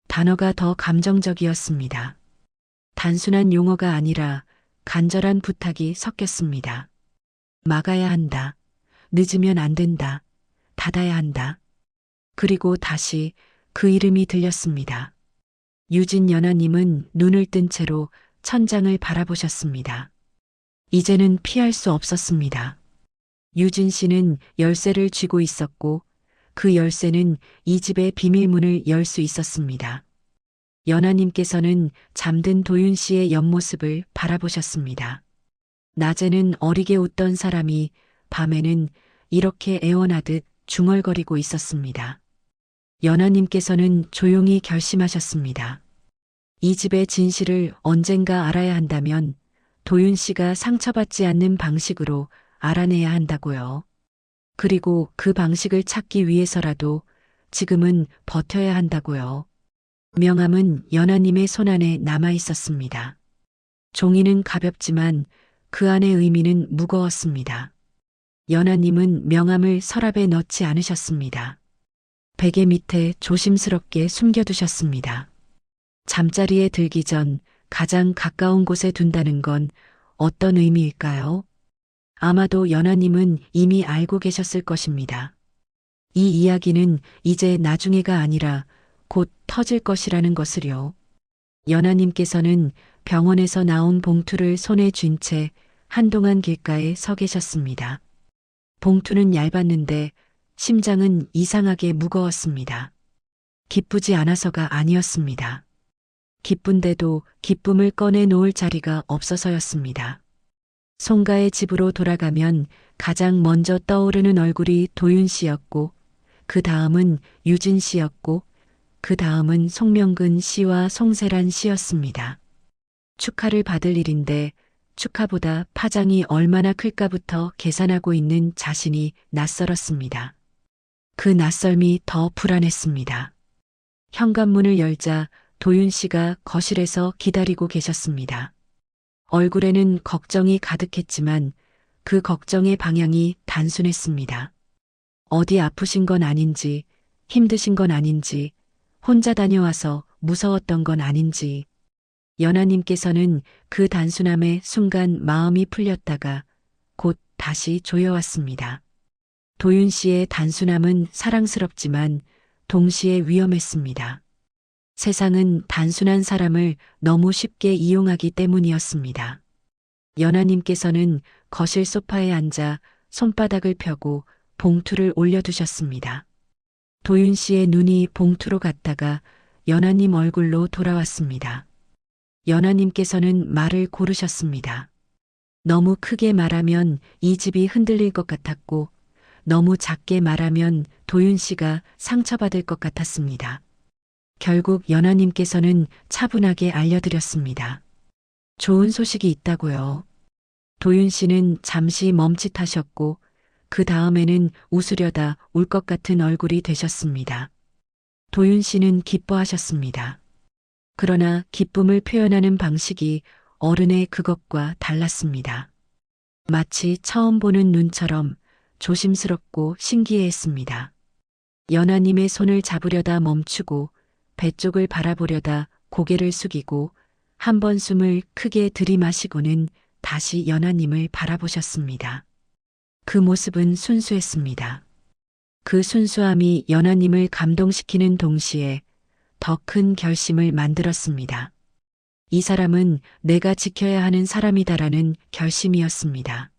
단어가 더 감정적이었습니다. 단순한 용어가 아니라 간절한 부탁이 섞였습니다. 막아야 한다. 늦으면 안 된다. 닫아야 한다. 그리고 다시 그 이름이 들렸습니다. 유진 연하님은 눈을 뜬 채로 천장을 바라보셨습니다. 이제는 피할 수 없었습니다. 유진 씨는 열쇠를 쥐고 있었고 그 열쇠는 이 집의 비밀문을 열 수 있었습니다. 연하님께서는 잠든 도윤 씨의 옆모습을 바라보셨습니다. 낮에는 어리게 웃던 사람이 밤에는 이렇게 애원하듯 중얼거리고 있었습니다. 연하님께서는 조용히 결심하셨습니다. 이 집의 진실을 언젠가 알아야 한다면 도윤 씨가 상처받지 않는 방식으로 알아내야 한다고요. 그리고 그 방식을 찾기 위해서라도 지금은 버텨야 한다고요. 명함은 연하님의 손안에 남아 있었습니다. 종이는 가볍지만 그 안의 의미는 무거웠습니다. 연하님은 명함을 서랍에 넣지 않으셨습니다. 베개 밑에 조심스럽게 숨겨두셨습니다. 잠자리에 들기 전 가장 가까운 곳에 둔다는 건 어떤 의미일까요? 아마도 연하님은 이미 알고 계셨을 것입니다. 이 이야기는 이제 나중에가 아니라 곧 터질 것이라는 것을요. 연하님께서는 병원에서 나온 봉투를 손에 쥔 채 한동안 길가에 서 계셨습니다. 봉투는 얇았는데 심장은 이상하게 무거웠습니다. 기쁘지 않아서가 아니었습니다. 기쁜데도 기쁨을 꺼내 놓을 자리가 없어서였습니다. 송가의 집으로 돌아가면 가장 먼저 떠오르는 얼굴이 도윤 씨였고, 그 다음은 유진 씨였고, 그 다음은 송명근 씨와 송세란 씨였습니다. 축하를 받을 일인데 축하보다 파장이 얼마나 클까부터 계산하고 있는 자신이 낯설었습니다. 그 낯설미 더 불안했습니다. 현관문을 열자 도윤 씨가 거실에서 기다리고 계셨습니다. 얼굴에는 걱정이 가득했지만 그 걱정의 방향이 단순했습니다. 어디 아프신 건 아닌지, 힘드신 건 아닌지, 혼자 다녀와서 무서웠던 건 아닌지. 연하님께서는 그 단순함에 순간 마음이 풀렸다가 곧 다시 조여왔습니다. 도윤 씨의 단순함은 사랑스럽지만 동시에 위험했습니다. 세상은 단순한 사람을 너무 쉽게 이용하기 때문이었습니다. 연하님께서는 거실 소파에 앉아 손바닥을 펴고 봉투를 올려두셨습니다. 도윤 씨의 눈이 봉투로 갔다가 연하님 얼굴로 돌아왔습니다. 연하님께서는 말을 고르셨습니다. 너무 크게 말하면 이 집이 흔들릴 것 같았고 너무 작게 말하면 도윤 씨가 상처받을 것 같았습니다. 결국 연하님께서는 차분하게 알려드렸습니다. 좋은 소식이 있다고요. 도윤 씨는 잠시 멈칫하셨고 그 다음에는 웃으려다 울 것 같은 얼굴이 되셨습니다. 도윤 씨는 기뻐하셨습니다. 그러나 기쁨을 표현하는 방식이 어른의 그것과 달랐습니다. 마치 처음 보는 눈처럼 조심스럽고 신기해했습니다. 연하님의 손을 잡으려다 멈추고 배 쪽을 바라보려다 고개를 숙이고 한 번 숨을 크게 들이마시고는 다시 연하님을 바라보셨습니다. 그 모습은 순수했습니다. 그 순수함이 연하님을 감동시키는 동시에 더 큰 결심을 만들었습니다. 이 사람은 내가 지켜야 하는 사람이다라는 결심이었습니다.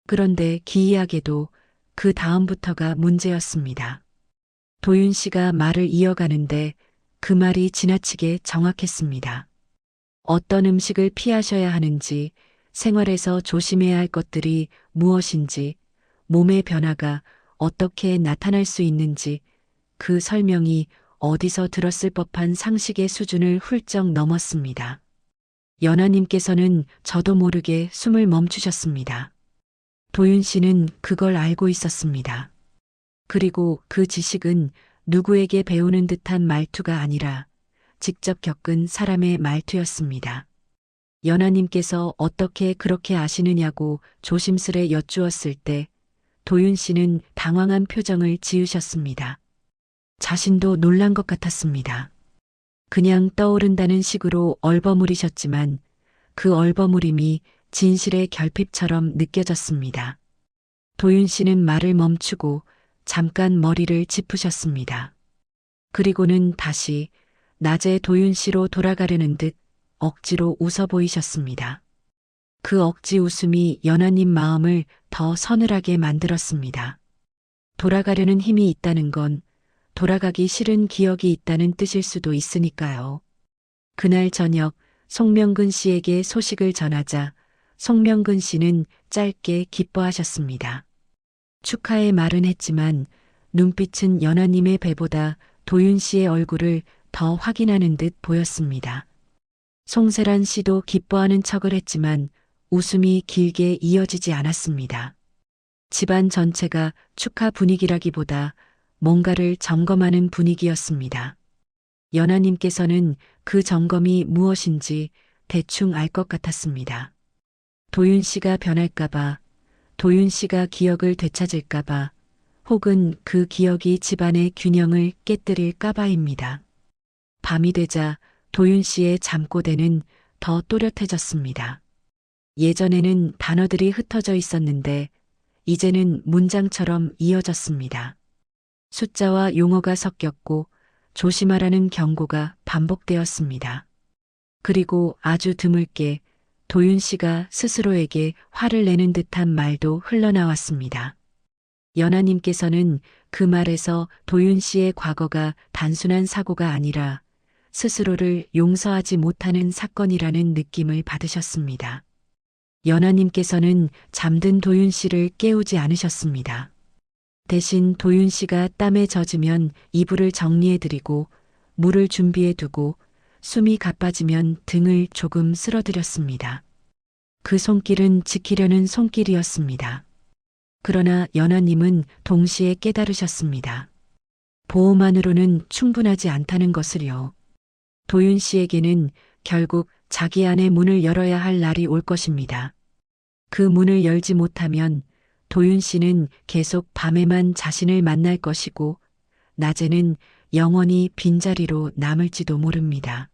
그런데 기이하게도 그 다음부터가 문제였습니다. 도윤 씨가 말을 이어가는데 그 말이 지나치게 정확했습니다. 어떤 음식을 피하셔야 하는지, 생활에서 조심해야 할 것들이 무엇인지, 몸의 변화가 어떻게 나타날 수 있는지 그 설명이 어디서 들었을 법한 상식의 수준을 훌쩍 넘었습니다. 연하님께서는 저도 모르게 숨을 멈추셨습니다. 도윤 씨는 그걸 알고 있었습니다. 그리고 그 지식은 누구에게 배우는 듯한 말투가 아니라 직접 겪은 사람의 말투였습니다. 연하님께서 어떻게 그렇게 아시느냐고 조심스레 여쭈었을 때 도윤 씨는 당황한 표정을 지으셨습니다. 자신도 놀란 것 같았습니다. 그냥 떠오른다는 식으로 얼버무리셨지만 그 얼버무림이 진실의 결핍처럼 느껴졌습니다. 도윤 씨는 말을 멈추고 잠깐 머리를 짚으셨습니다. 그리고는 다시 낮에 도윤 씨로 돌아가려는 듯 억지로 웃어 보이셨습니다. 그 억지 웃음이 연하님 마음을 더 서늘하게 만들었습니다. 돌아가려는 힘이 있다는 건 돌아가기 싫은 기억이 있다는 뜻일 수도 있으니까요. 그날 저녁 송명근 씨에게 소식을 전하자 송명근 씨는 짧게 기뻐하셨습니다. 축하의 말은 했지만 눈빛은 연하님의 배보다 도윤 씨의 얼굴을 더 확인하는 듯 보였습니다. 송세란 씨도 기뻐하는 척을 했지만 웃음이 길게 이어지지 않았습니다. 집안 전체가 축하 분위기라기보다 뭔가를 점검하는 분위기였습니다. 연하님께서는 그 점검이 무엇인지 대충 알 것 같았습니다. 도윤 씨가 변할까봐, 도윤 씨가 기억을 되찾을까봐, 혹은 그 기억이 집안의 균형을 깨뜨릴까봐입니다. 밤이 되자 도윤 씨의 잠꼬대는 더 또렷해졌습니다. 예전에는 단어들이 흩어져 있었는데 이제는 문장처럼 이어졌습니다. 숫자와 용어가 섞였고 조심하라는 경고가 반복되었습니다. 그리고 아주 드물게 도윤 씨가 스스로에게 화를 내는 듯한 말도 흘러나왔습니다. 연하님께서는 그 말에서 도윤 씨의 과거가 단순한 사고가 아니라 스스로를 용서하지 못하는 사건이라는 느낌을 받으셨습니다. 연하님께서는 잠든 도윤 씨를 깨우지 않으셨습니다. 대신 도윤 씨가 땀에 젖으면 이불을 정리해드리고 물을 준비해두고 숨이 가빠지면 등을 조금 쓸어드렸습니다. 그 손길은 지키려는 손길이었습니다. 그러나 연하님은 동시에 깨달으셨습니다. 보호만으로는 충분하지 않다는 것을요. 도윤 씨에게는 결국 자기 안의 문을 열어야 할 날이 올 것입니다. 그 문을 열지 못하면 도윤 씨는 계속 밤에만 자신을 만날 것이고 낮에는 영원히 빈자리로 남을지도 모릅니다.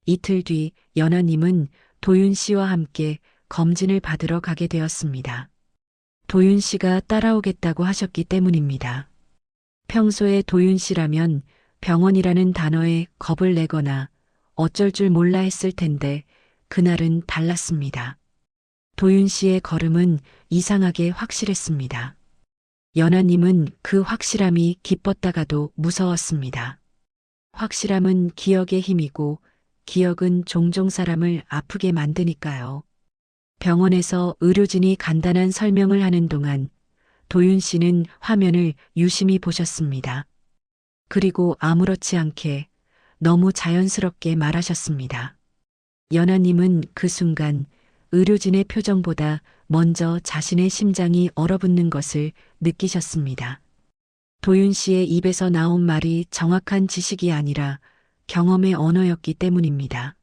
이틀 뒤 연하님은 도윤 씨와 함께 검진을 받으러 가게 되었습니다. 도윤 씨가 따라오겠다고 하셨기 때문입니다. 평소에 도윤 씨라면 병원이라는 단어에 겁을 내거나 어쩔 줄 몰라 했을 텐데 그날은 달랐습니다. 도윤 씨의 걸음은 이상하게 확실했습니다. 연하님은 그 확실함이 기뻤다가도 무서웠습니다. 확실함은 기억의 힘이고 기억은 종종 사람을 아프게 만드니까요. 병원에서 의료진이 간단한 설명을 하는 동안 도윤 씨는 화면을 유심히 보셨습니다. 그리고 아무렇지 않게 너무 자연스럽게 말하셨습니다. 연하님은 그 순간 의료진의 표정보다 먼저 자신의 심장이 얼어붙는 것을 느끼셨습니다. 도윤 씨의 입에서 나온 말이 정확한 지식이 아니라 경험의 언어였기 때문입니다.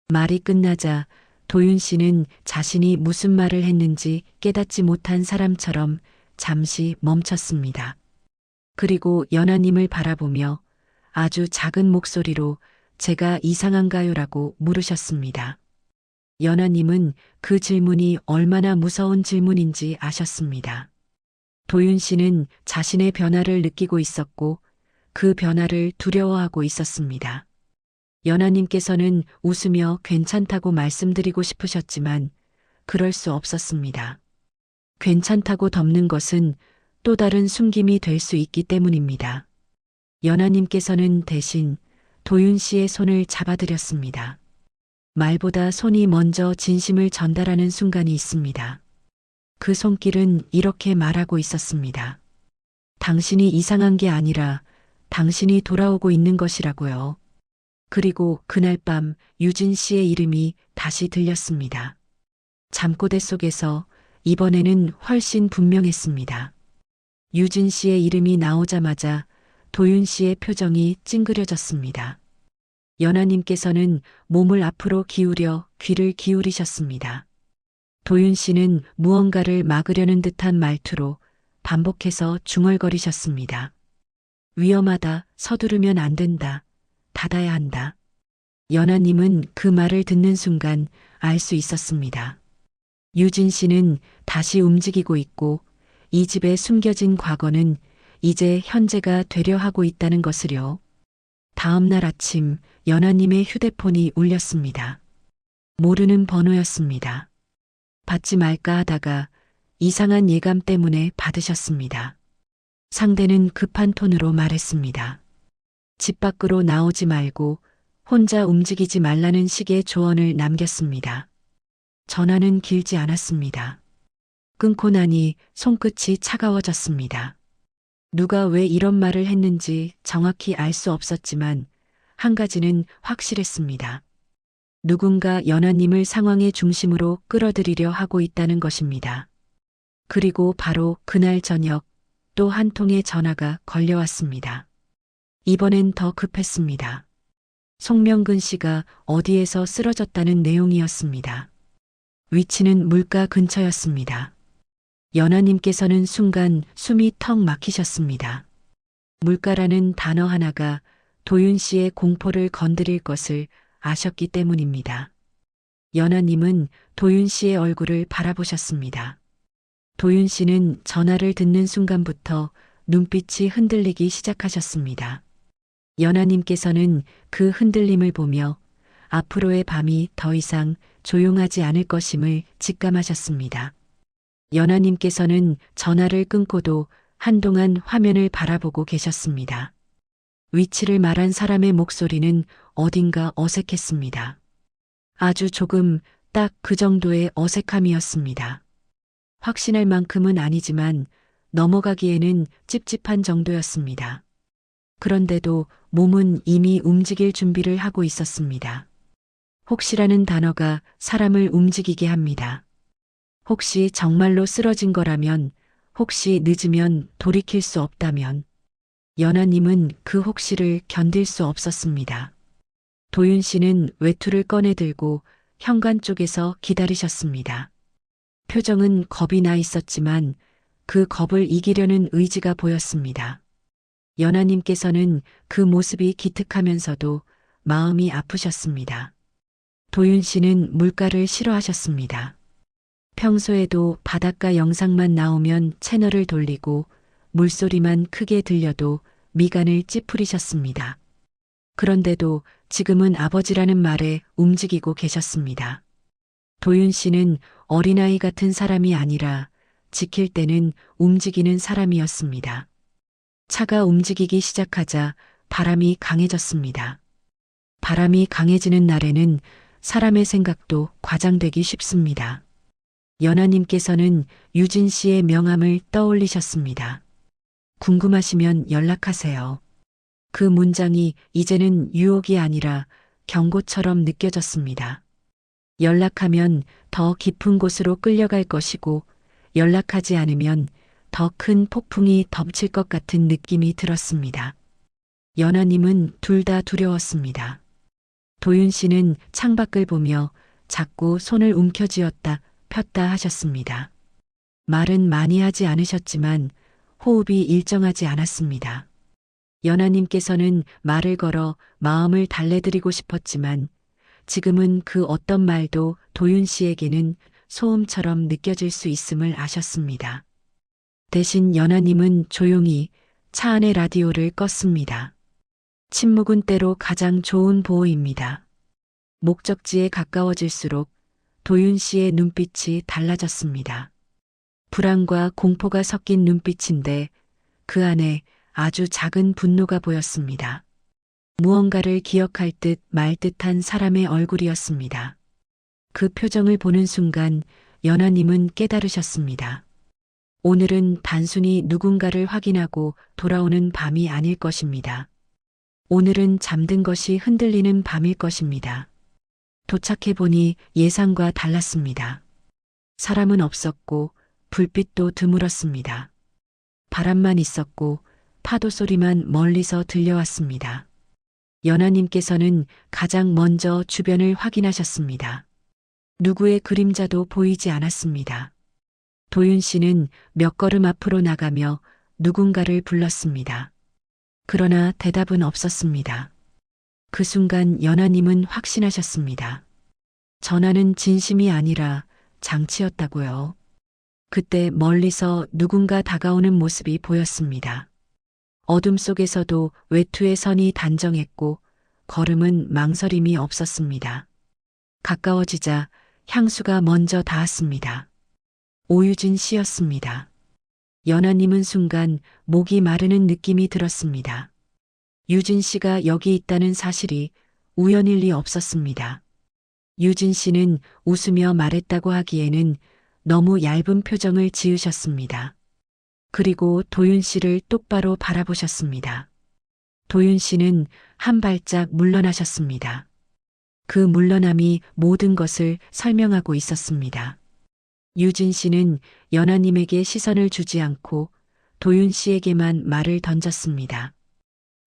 말이 끝나자 도윤 씨는 자신이 무슨 말을 했는지 깨닫지 못한 사람처럼 잠시 멈췄습니다. 그리고 연하님을 바라보며 아주 작은 목소리로 제가 이상한가요라고 물으셨습니다. 연하님은 그 질문이 얼마나 무서운 질문인지 아셨습니다. 도윤 씨는 자신의 변화를 느끼고 있었고 그 변화를 두려워하고 있었습니다. 연하님께서는 웃으며 괜찮다고 말씀드리고 싶으셨지만 그럴 수 없었습니다. 괜찮다고 덮는 것은 또 다른 숨김이 될 수 있기 때문입니다. 연하님께서는 대신 도윤 씨의 손을 잡아드렸습니다. 말보다 손이 먼저 진심을 전달하는 순간이 있습니다. 그 손길은 이렇게 말하고 있었습니다. 당신이 이상한 게 아니라 당신이 돌아오고 있는 것이라고요. 그리고 그날 밤 유진 씨의 이름이 다시 들렸습니다. 잠꼬대 속에서 이번에는 훨씬 분명했습니다. 유진 씨의 이름이 나오자마자 도윤 씨의 표정이 찡그려졌습니다. 연하님께서는 몸을 앞으로 기울여 귀를 기울이셨습니다. 도윤 씨는 무언가를 막으려는 듯한 말투로 반복해서 중얼거리셨습니다. 위험하다, 서두르면 안 된다, 닫아야 한다. 연하님은 그 말을 듣는 순간 알 수 있었습니다. 유진 씨는 다시 움직이고 있고 이 집에 숨겨진 과거는 이제 현재가 되려 하고 있다는 것을요. 다음 날 아침 연하님의 휴대폰이 울렸습니다. 모르는 번호였습니다. 받지 말까 하다가 이상한 예감 때문에 받으셨습니다. 상대는 급한 톤으로 말했습니다. 집 밖으로 나오지 말고 혼자 움직이지 말라는 식의 조언을 남겼습니다. 전화는 길지 않았습니다. 끊고 나니 손끝이 차가워졌습니다. 누가 왜 이런 말을 했는지 정확히 알 수 없었지만 한 가지는 확실했습니다. 누군가 연하님을 상황의 중심으로 끌어들이려 하고 있다는 것입니다. 그리고 바로 그날 저녁 또 한 통의 전화가 걸려왔습니다. 이번엔 더 급했습니다. 송명근 씨가 어디에서 쓰러졌다는 내용이었습니다. 위치는 물가 근처였습니다. 연하님께서는 순간 숨이 턱 막히셨습니다. 물가라는 단어 하나가 도윤 씨의 공포를 건드릴 것을 아셨기 때문입니다. 연하님은 도윤 씨의 얼굴을 바라보셨습니다. 도윤 씨는 전화를 듣는 순간부터 눈빛이 흔들리기 시작하셨습니다. 연하님께서는 그 흔들림을 보며 앞으로의 밤이 더 이상 조용하지 않을 것임을 직감하셨습니다. 연하님께서는 전화를 끊고도 한동안 화면을 바라보고 계셨습니다. 위치를 말한 사람의 목소리는 어딘가 어색했습니다. 아주 조금, 딱 그 정도의 어색함이었습니다. 확신할 만큼은 아니지만 넘어가기에는 찝찝한 정도였습니다. 그런데도 몸은 이미 움직일 준비를 하고 있었습니다. 혹시라는 단어가 사람을 움직이게 합니다. 혹시 정말로 쓰러진 거라면, 혹시 늦으면 돌이킬 수 없다면. 연하님은 그 혹시를 견딜 수 없었습니다. 도윤 씨는 외투를 꺼내 들고 현관 쪽에서 기다리셨습니다. 표정은 겁이 나 있었지만 그 겁을 이기려는 의지가 보였습니다. 연하님께서는 그 모습이 기특하면서도 마음이 아프셨습니다. 도윤 씨는 물가를 싫어하셨습니다. 평소에도 바닷가 영상만 나오면 채널을 돌리고 물소리만 크게 들려도 미간을 찌푸리셨습니다. 그런데도 지금은 아버지라는 말에 움직이고 계셨습니다. 도윤 씨는 어린아이 같은 사람이 아니라 지킬 때는 움직이는 사람이었습니다. 차가 움직이기 시작하자 바람이 강해졌습니다. 바람이 강해지는 날에는 사람의 생각도 과장되기 쉽습니다. 연하님께서는 유진 씨의 명함을 떠올리셨습니다. 궁금하시면 연락하세요. 그 문장이 이제는 유혹이 아니라 경고처럼 느껴졌습니다. 연락하면 더 깊은 곳으로 끌려갈 것이고 연락하지 않으면 더 큰 폭풍이 덮칠 것 같은 느낌이 들었습니다. 연하님은 둘 다 두려웠습니다. 도윤 씨는 창밖을 보며 자꾸 손을 움켜쥐었다 폈다 하셨습니다. 말은 많이 하지 않으셨지만 호흡이 일정하지 않았습니다. 연하님께서는 말을 걸어 마음을 달래드리고 싶었지만 지금은 그 어떤 말도 도윤 씨에게는 소음처럼 느껴질 수 있음을 아셨습니다. 대신 연하님은 조용히 차 안의 라디오를 껐습니다. 침묵은 때로 가장 좋은 보호입니다. 목적지에 가까워질수록 도윤 씨의 눈빛이 달라졌습니다. 불안과 공포가 섞인 눈빛인데 그 안에 아주 작은 분노가 보였습니다. 무언가를 기억할 듯 말 듯한 사람의 얼굴이었습니다. 그 표정을 보는 순간 연하님은 깨달으셨습니다. 오늘은 단순히 누군가를 확인하고 돌아오는 밤이 아닐 것입니다. 오늘은 잠든 것이 흔들리는 밤일 것입니다. 도착해보니 예상과 달랐습니다. 사람은 없었고 불빛도 드물었습니다. 바람만 있었고 파도 소리만 멀리서 들려왔습니다. 연하님께서는 가장 먼저 주변을 확인하셨습니다. 누구의 그림자도 보이지 않았습니다. 도윤 씨는 몇 걸음 앞으로 나가며 누군가를 불렀습니다. 그러나 대답은 없었습니다. 그 순간 연하님은 확신하셨습니다. 전화는 진심이 아니라 장치였다고요. 그때 멀리서 누군가 다가오는 모습이 보였습니다. 어둠 속에서도 외투의 선이 단정했고 걸음은 망설임이 없었습니다. 가까워지자 향수가 먼저 닿았습니다. 오유진 씨였습니다. 연하님은 순간 목이 마르는 느낌이 들었습니다. 유진 씨가 여기 있다는 사실이 우연일 리 없었습니다. 유진 씨는 웃으며 말했다고 하기에는 너무 얇은 표정을 지으셨습니다. 그리고 도윤 씨를 똑바로 바라보셨습니다. 도윤 씨는 한 발짝 물러나셨습니다. 그 물러남이 모든 것을 설명하고 있었습니다. 유진 씨는 연하님에게 시선을 주지 않고 도윤 씨에게만 말을 던졌습니다.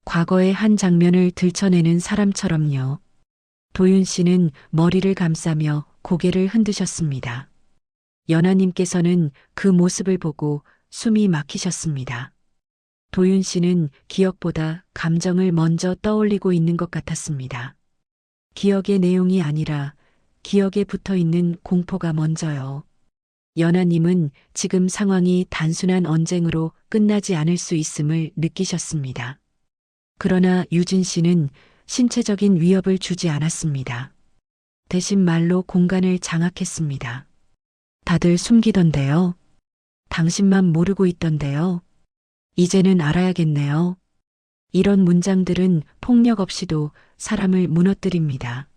과거의 한 장면을 들춰내는 사람처럼요. 도윤 씨는 머리를 감싸며 고개를 흔드셨습니다. 연하님께서는 그 모습을 보고 숨이 막히셨습니다. 도윤 씨는 기억보다 감정을 먼저 떠올리고 있는 것 같았습니다. 기억의 내용이 아니라 기억에 붙어 있는 공포가 먼저요. 연하님은 지금 상황이 단순한 언쟁으로 끝나지 않을 수 있음을 느끼셨습니다. 그러나 유진 씨는 신체적인 위협을 주지 않았습니다. 대신 말로 공간을 장악했습니다. 다들 숨기던데요. 당신만 모르고 있던데요. 이제는 알아야겠네요. 이런 문장들은 폭력 없이도 사람을 무너뜨립니다.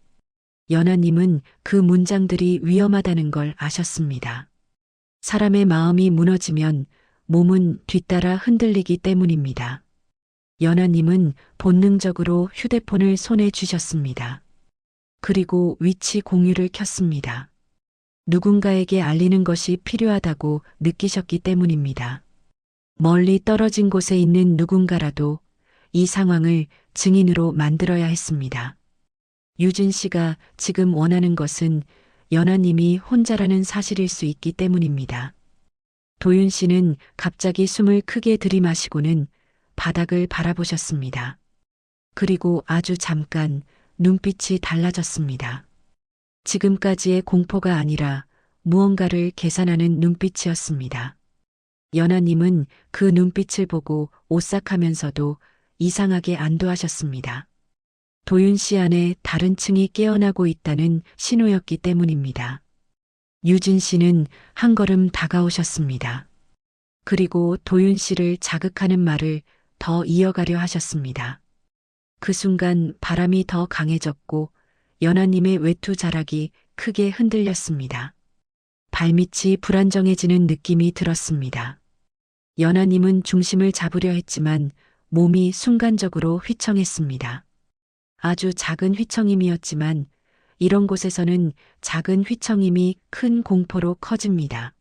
연하님은 그 문장들이 위험하다는 걸 아셨습니다. 사람의 마음이 무너지면 몸은 뒤따라 흔들리기 때문입니다. 연하님은 본능적으로 휴대폰을 손에 쥐셨습니다. 그리고 위치 공유를 켰습니다. 누군가에게 알리는 것이 필요하다고 느끼셨기 때문입니다. 멀리 떨어진 곳에 있는 누군가라도 이 상황을 증인으로 만들어야 했습니다. 유진 씨가 지금 원하는 것은 연하님이 혼자라는 사실일 수 있기 때문입니다. 도윤 씨는 갑자기 숨을 크게 들이마시고는 바닥을 바라보셨습니다. 그리고 아주 잠깐 눈빛이 달라졌습니다. 지금까지의 공포가 아니라 무언가를 계산하는 눈빛이었습니다. 연하님은 그 눈빛을 보고 오싹하면서도 이상하게 안도하셨습니다. 도윤 씨 안에 다른 층이 깨어나고 있다는 신호였기 때문입니다. 유진 씨는 한 걸음 다가오셨습니다. 그리고 도윤 씨를 자극하는 말을 더 이어가려 하셨습니다. 그 순간 바람이 더 강해졌고 연하님의 외투 자락이 크게 흔들렸습니다. 발밑이 불안정해지는 느낌이 들었습니다. 연하님은 중심을 잡으려 했지만 몸이 순간적으로 휘청했습니다. 아주 작은 휘청임이었지만 이런 곳에서는 작은 휘청임이 큰 공포로 커집니다.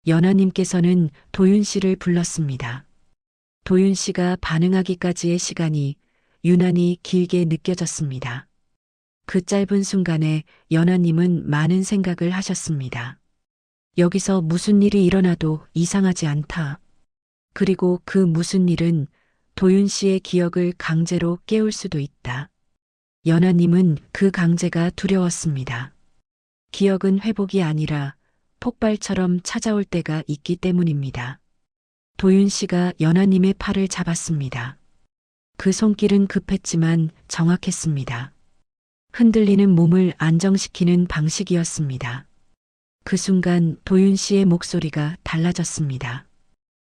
연하님께서는 도윤 씨를 불렀습니다. 도윤 씨가 반응하기까지의 시간이 유난히 길게 느껴졌습니다. 그 짧은 순간에 연하님은 많은 생각을 하셨습니다. 여기서 무슨 일이 일어나도 이상하지 않다. 그리고 그 무슨 일은 도윤 씨의 기억을 강제로 깨울 수도 있다. 연하님은 그 강제가 두려웠습니다. 기억은 회복이 아니라 폭발처럼 찾아올 때가 있기 때문입니다. 도윤 씨가 연하님의 팔을 잡았습니다. 그 손길은 급했지만 정확했습니다. 흔들리는 몸을 안정시키는 방식이었습니다. 그 순간 도윤 씨의 목소리가 달라졌습니다.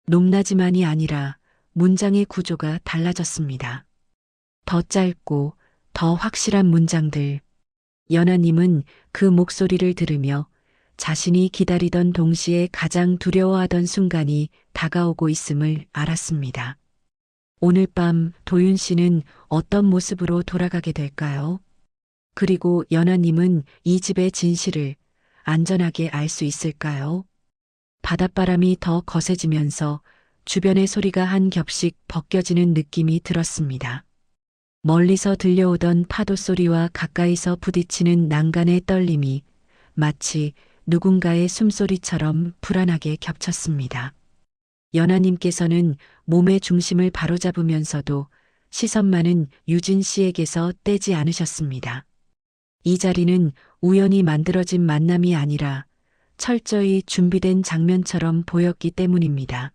높낮이만이 아니라 문장의 구조가 달라졌습니다. 더 짧고 더 확실한 문장들. 연하님은 그 목소리를 들으며 자신이 기다리던 동시에 가장 두려워하던 순간이 다가오고 있음을 알았습니다. 오늘 밤 도윤 씨는 어떤 모습으로 돌아가게 될까요? 그리고 연하님은 이 집의 진실을 안전하게 알 수 있을까요? 바닷바람이 더 거세지면서 주변의 소리가 한 겹씩 벗겨지는 느낌이 들었습니다. 멀리서 들려오던 파도 소리와 가까이서 부딪히는 난간의 떨림이 마치 누군가의 숨소리처럼 불안하게 겹쳤습니다. 연하님께서는 몸의 중심을 바로잡으면서도 시선만은 유진 씨에게서 떼지 않으셨습니다. 이 자리는 우연히 만들어진 만남이 아니라 철저히 준비된 장면처럼 보였기 때문입니다.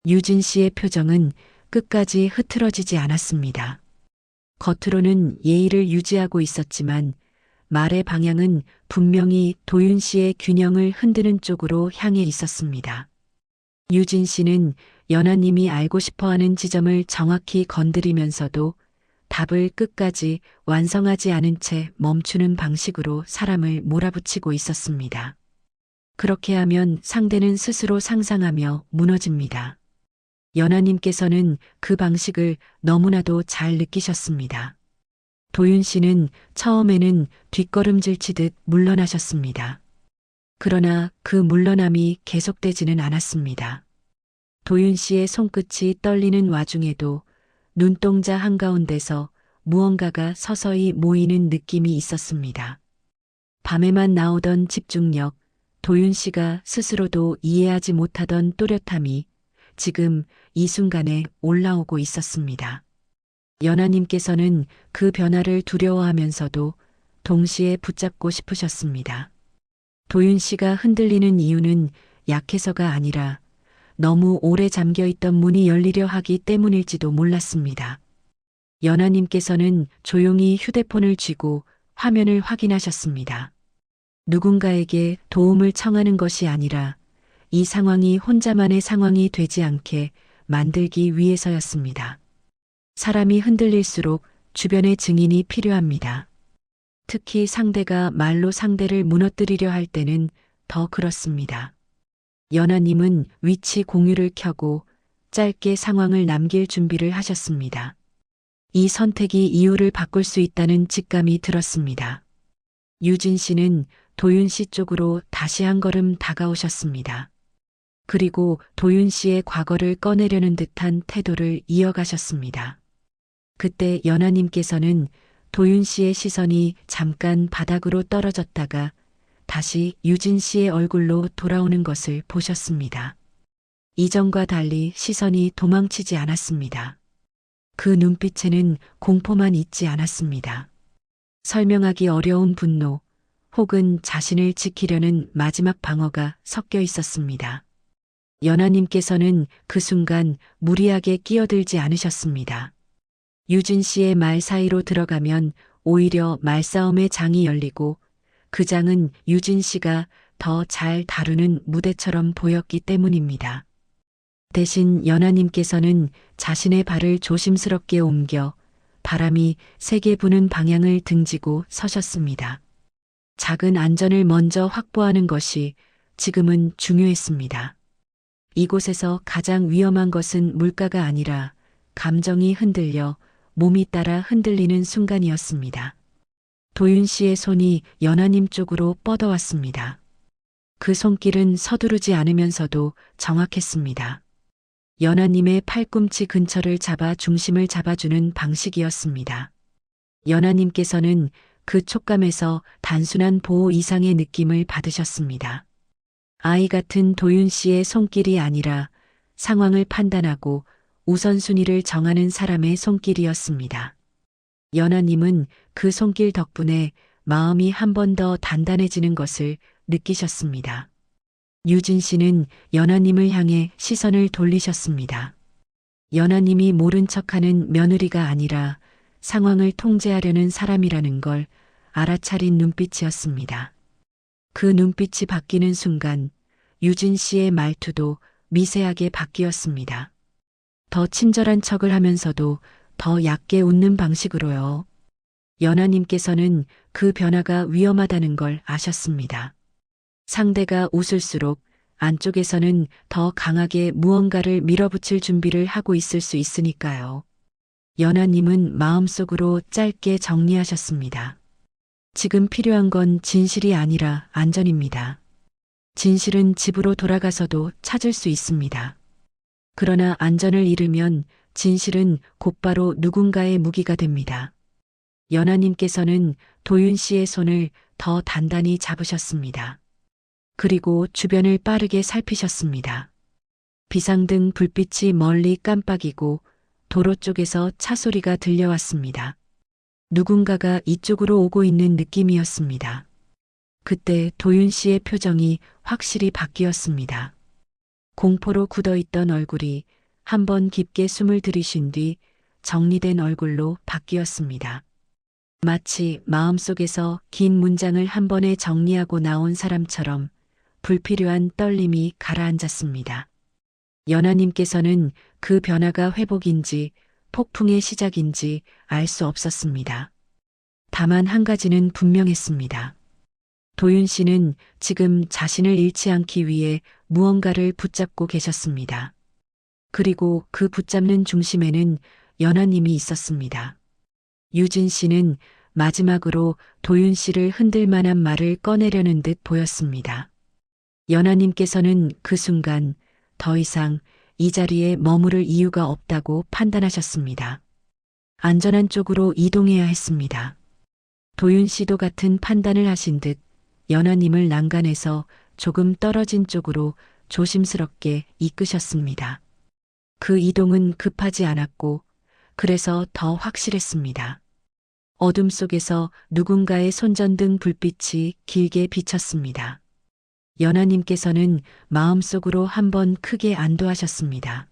유진 씨의 표정은 끝까지 흐트러지지 않았습니다. 겉으로는 예의를 유지하고 있었지만 말의 방향은 분명히 도윤 씨의 균형을 흔드는 쪽으로 향해 있었습니다. 유진 씨는 연하님이 알고 싶어하는 지점을 정확히 건드리면서도 답을 끝까지 완성하지 않은 채 멈추는 방식으로 사람을 몰아붙이고 있었습니다. 그렇게 하면 상대는 스스로 상상하며 무너집니다. 연하님께서는 그 방식을 너무나도 잘 느끼셨습니다. 도윤 씨는 처음에는 뒷걸음질 치듯 물러나셨습니다. 그러나 그 물러남이 계속되지는 않았습니다. 도윤 씨의 손끝이 떨리는 와중에도 눈동자 한가운데서 무언가가 서서히 모이는 느낌이 있었습니다. 밤에만 나오던 집중력, 도윤 씨가 스스로도 이해하지 못하던 또렷함이 지금 이 순간에 올라오고 있었습니다. 연하님께서는 그 변화를 두려워하면서도 동시에 붙잡고 싶으셨습니다. 도윤 씨가 흔들리는 이유는 약해서가 아니라 너무 오래 잠겨있던 문이 열리려 하기 때문일지도 몰랐습니다. 연하님께서는 조용히 휴대폰을 쥐고 화면을 확인하셨습니다. 누군가에게 도움을 청하는 것이 아니라 이 상황이 혼자만의 상황이 되지 않게 만들기 위해서였습니다. 사람이 흔들릴수록 주변의 증인이 필요합니다. 특히 상대가 말로 상대를 무너뜨리려 할 때는 더 그렇습니다. 연하님은 위치 공유를 켜고 짧게 상황을 남길 준비를 하셨습니다. 이 선택이 이유를 바꿀 수 있다는 직감이 들었습니다. 유진 씨는 도윤 씨 쪽으로 다시 한 걸음 다가오셨습니다. 그리고 도윤 씨의 과거를 꺼내려는 듯한 태도를 이어가셨습니다. 그때 연하님께서는 도윤 씨의 시선이 잠깐 바닥으로 떨어졌다가 다시 유진 씨의 얼굴로 돌아오는 것을 보셨습니다. 이전과 달리 시선이 도망치지 않았습니다. 그 눈빛에는 공포만 있지 않았습니다. 설명하기 어려운 분노 혹은 자신을 지키려는 마지막 방어가 섞여 있었습니다. 연하님께서는 그 순간 무리하게 끼어들지 않으셨습니다. 유진 씨의 말 사이로 들어가면 오히려 말싸움의 장이 열리고 그 장은 유진 씨가 더 잘 다루는 무대처럼 보였기 때문입니다. 대신 연하님께서는 자신의 발을 조심스럽게 옮겨 바람이 세게 부는 방향을 등지고 서셨습니다. 작은 안전을 먼저 확보하는 것이 지금은 중요했습니다. 이곳에서 가장 위험한 것은 물가가 아니라 감정이 흔들려 몸이 따라 흔들리는 순간이었습니다. 도윤 씨의 손이 연하님 쪽으로 뻗어왔습니다. 그 손길은 서두르지 않으면서도 정확했습니다. 연하님의 팔꿈치 근처를 잡아 중심을 잡아주는 방식이었습니다. 연하님께서는 그 촉감에서 단순한 보호 이상의 느낌을 받으셨습니다. 아이 같은 도윤 씨의 손길이 아니라 상황을 판단하고 우선순위를 정하는 사람의 손길이었습니다. 연하님은 그 손길 덕분에 마음이 한 번 더 단단해지는 것을 느끼셨습니다. 유진 씨는 연하님을 향해 시선을 돌리셨습니다. 연하님이 모른 척하는 며느리가 아니라 상황을 통제하려는 사람이라는 걸 알아차린 눈빛이었습니다. 그 눈빛이 바뀌는 순간 유진 씨의 말투도 미세하게 바뀌었습니다. 더 친절한 척을 하면서도 더 얕게 웃는 방식으로요. 연하님께서는 그 변화가 위험하다는 걸 아셨습니다. 상대가 웃을수록 안쪽에서는 더 강하게 무언가를 밀어붙일 준비를 하고 있을 수 있으니까요. 연하님은 마음속으로 짧게 정리하셨습니다. 지금 필요한 건 진실이 아니라 안전입니다. 진실은 집으로 돌아가서도 찾을 수 있습니다. 그러나 안전을 잃으면 진실은 곧바로 누군가의 무기가 됩니다. 연하님께서는 도윤 씨의 손을 더 단단히 잡으셨습니다. 그리고 주변을 빠르게 살피셨습니다. 비상등 불빛이 멀리 깜빡이고 도로 쪽에서 차 소리가 들려왔습니다. 누군가가 이쪽으로 오고 있는 느낌이었습니다. 그때 도윤 씨의 표정이 확실히 바뀌었습니다. 공포로 굳어있던 얼굴이 한번 깊게 숨을 들이쉰 뒤 정리된 얼굴로 바뀌었습니다. 마치 마음속에서 긴 문장을 한 번에 정리하고 나온 사람처럼 불필요한 떨림이 가라앉았습니다. 연하님께서는 그 변화가 회복인지 폭풍의 시작인지 알 수 없었습니다. 다만 한 가지는 분명했습니다. 도윤 씨는 지금 자신을 잃지 않기 위해 무언가를 붙잡고 계셨습니다. 그리고 그 붙잡는 중심에는 연하님이 있었습니다. 유진 씨는 마지막으로 도윤 씨를 흔들 만한 말을 꺼내려는 듯 보였습니다. 연하님께서는 그 순간 더 이상 이 자리에 머무를 이유가 없다고 판단하셨습니다. 안전한 쪽으로 이동해야 했습니다. 도윤 씨도 같은 판단을 하신 듯 연하님을 난간에서 조금 떨어진 쪽으로 조심스럽게 이끄셨습니다. 그 이동은 급하지 않았고 그래서 더 확실했습니다. 어둠 속에서 누군가의 손전등 불빛이 길게 비쳤습니다. 연하님께서는 마음속으로 한번 크게 안도하셨습니다.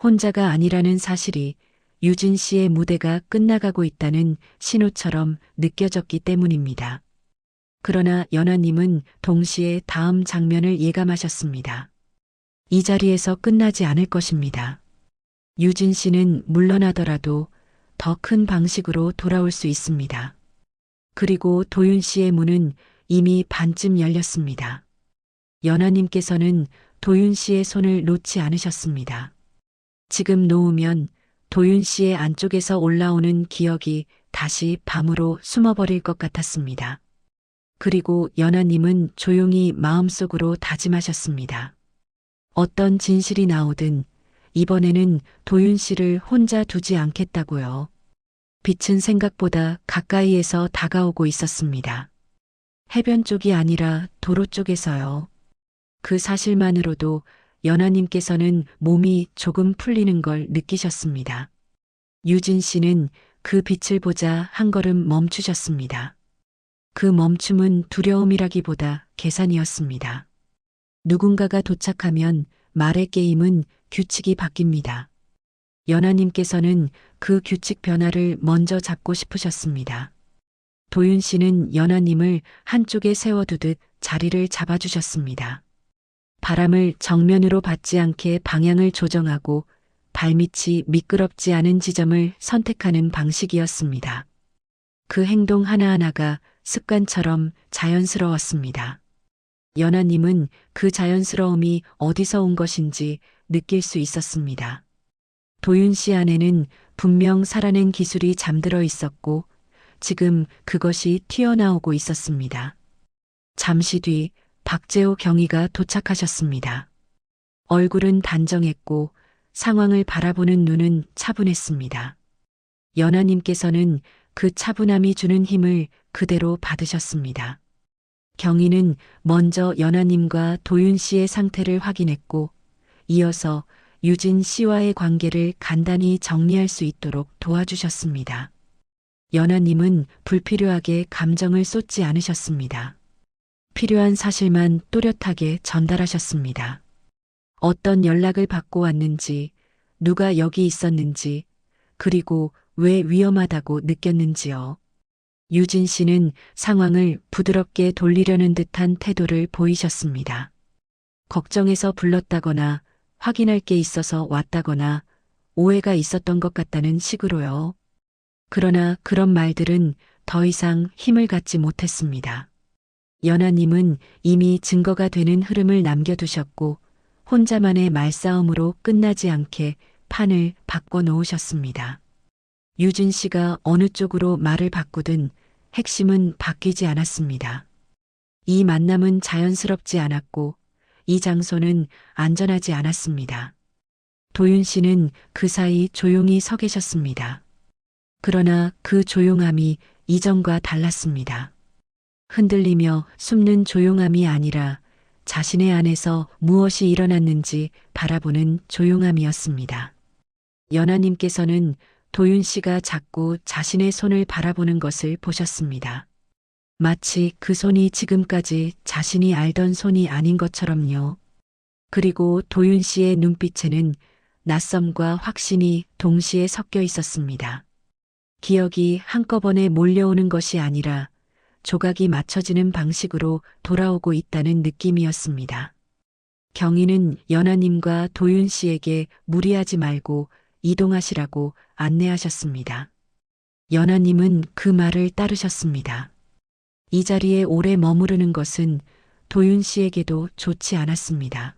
혼자가 아니라는 사실이 유진 씨의 무대가 끝나가고 있다는 신호처럼 느껴졌기 때문입니다. 그러나 연하님은 동시에 다음 장면을 예감하셨습니다. 이 자리에서 끝나지 않을 것입니다. 유진 씨는 물러나더라도 더 큰 방식으로 돌아올 수 있습니다. 그리고 도윤 씨의 문은 이미 반쯤 열렸습니다. 연하님께서는 도윤 씨의 손을 놓지 않으셨습니다. 지금 놓으면 도윤 씨의 안쪽에서 올라오는 기억이 다시 밤으로 숨어버릴 것 같았습니다. 그리고 연하님은 조용히 마음속으로 다짐하셨습니다. 어떤 진실이 나오든 이번에는 도윤 씨를 혼자 두지 않겠다고요. 빛은 생각보다 가까이에서 다가오고 있었습니다. 해변 쪽이 아니라 도로 쪽에서요. 그 사실만으로도 연하님께서는 몸이 조금 풀리는 걸 느끼셨습니다. 유진 씨는 그 빛을 보자 한 걸음 멈추셨습니다. 그 멈춤은 두려움이라기보다 계산이었습니다. 누군가가 도착하면 말의 게임은 규칙이 바뀝니다. 연하님께서는 그 규칙 변화를 먼저 잡고 싶으셨습니다. 도윤 씨는 연하님을 한쪽에 세워두듯 자리를 잡아주셨습니다. 바람을 정면으로 받지 않게 방향을 조정하고 발밑이 미끄럽지 않은 지점을 선택하는 방식이었습니다. 그 행동 하나하나가 습관처럼 자연스러웠습니다. 연하님은 그 자연스러움이 어디서 온 것인지 느낄 수 있었습니다. 도윤 씨 안에는 분명 살아낸 기술이 잠들어 있었고 지금 그것이 튀어나오고 있었습니다. 잠시 뒤 박재호 경위가 도착하셨습니다. 얼굴은 단정했고 상황을 바라보는 눈은 차분했습니다. 연하님께서는 그 차분함이 주는 힘을 그대로 받으셨습니다. 경위는 먼저 연하님과 도윤 씨의 상태를 확인했고 이어서 유진 씨와의 관계를 간단히 정리할 수 있도록 도와주셨습니다. 연하님은 불필요하게 감정을 쏟지 않으셨습니다. 필요한 사실만 또렷하게 전달하셨습니다. 어떤 연락을 받고 왔는지, 누가 여기 있었는지, 그리고 왜 위험하다고 느꼈는지요. 유진 씨는 상황을 부드럽게 돌리려는 듯한 태도를 보이셨습니다. 걱정해서 불렀다거나 확인할 게 있어서 왔다거나 오해가 있었던 것 같다는 식으로요. 그러나 그런 말들은 더 이상 힘을 갖지 못했습니다. 연하님은 이미 증거가 되는 흐름을 남겨두셨고 혼자만의 말싸움으로 끝나지 않게 판을 바꿔 놓으셨습니다. 유진 씨가 어느 쪽으로 말을 바꾸든 핵심은 바뀌지 않았습니다. 이 만남은 자연스럽지 않았고 이 장소는 안전하지 않았습니다. 도윤 씨는 그 사이 조용히 서 계셨습니다. 그러나 그 조용함이 이전과 달랐습니다. 흔들리며 숨는 조용함이 아니라 자신의 안에서 무엇이 일어났는지 바라보는 조용함이었습니다. 연하님께서는 도윤 씨가 자꾸 자신의 손을 바라보는 것을 보셨습니다. 마치 그 손이 지금까지 자신이 알던 손이 아닌 것처럼요. 그리고 도윤 씨의 눈빛에는 낯섦과 확신이 동시에 섞여 있었습니다. 기억이 한꺼번에 몰려오는 것이 아니라 조각이 맞춰지는 방식으로 돌아오고 있다는 느낌이었습니다. 경위는 연하님과 도윤 씨에게 무리하지 말고 이동하시라고 안내하셨습니다. 연하님은 그 말을 따르셨습니다. 이 자리에 오래 머무르는 것은 도윤 씨에게도 좋지 않았습니다.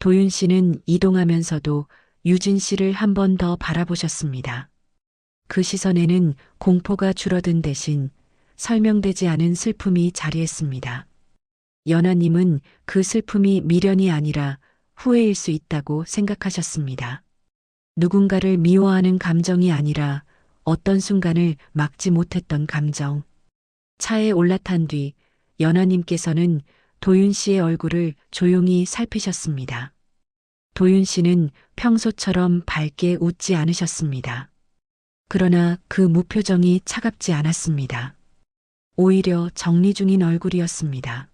도윤 씨는 이동하면서도 유진 씨를 한 번 더 바라보셨습니다. 그 시선에는 공포가 줄어든 대신 설명되지 않은 슬픔이 자리했습니다. 연하님은 그 슬픔이 미련이 아니라 후회일 수 있다고 생각하셨습니다. 누군가를 미워하는 감정이 아니라 어떤 순간을 막지 못했던 감정. 차에 올라탄 뒤 연하님께서는 도윤 씨의 얼굴을 조용히 살피셨습니다. 도윤 씨는 평소처럼 밝게 웃지 않으셨습니다. 그러나 그 무표정이 차갑지 않았습니다. 오히려 정리 중인 얼굴이었습니다.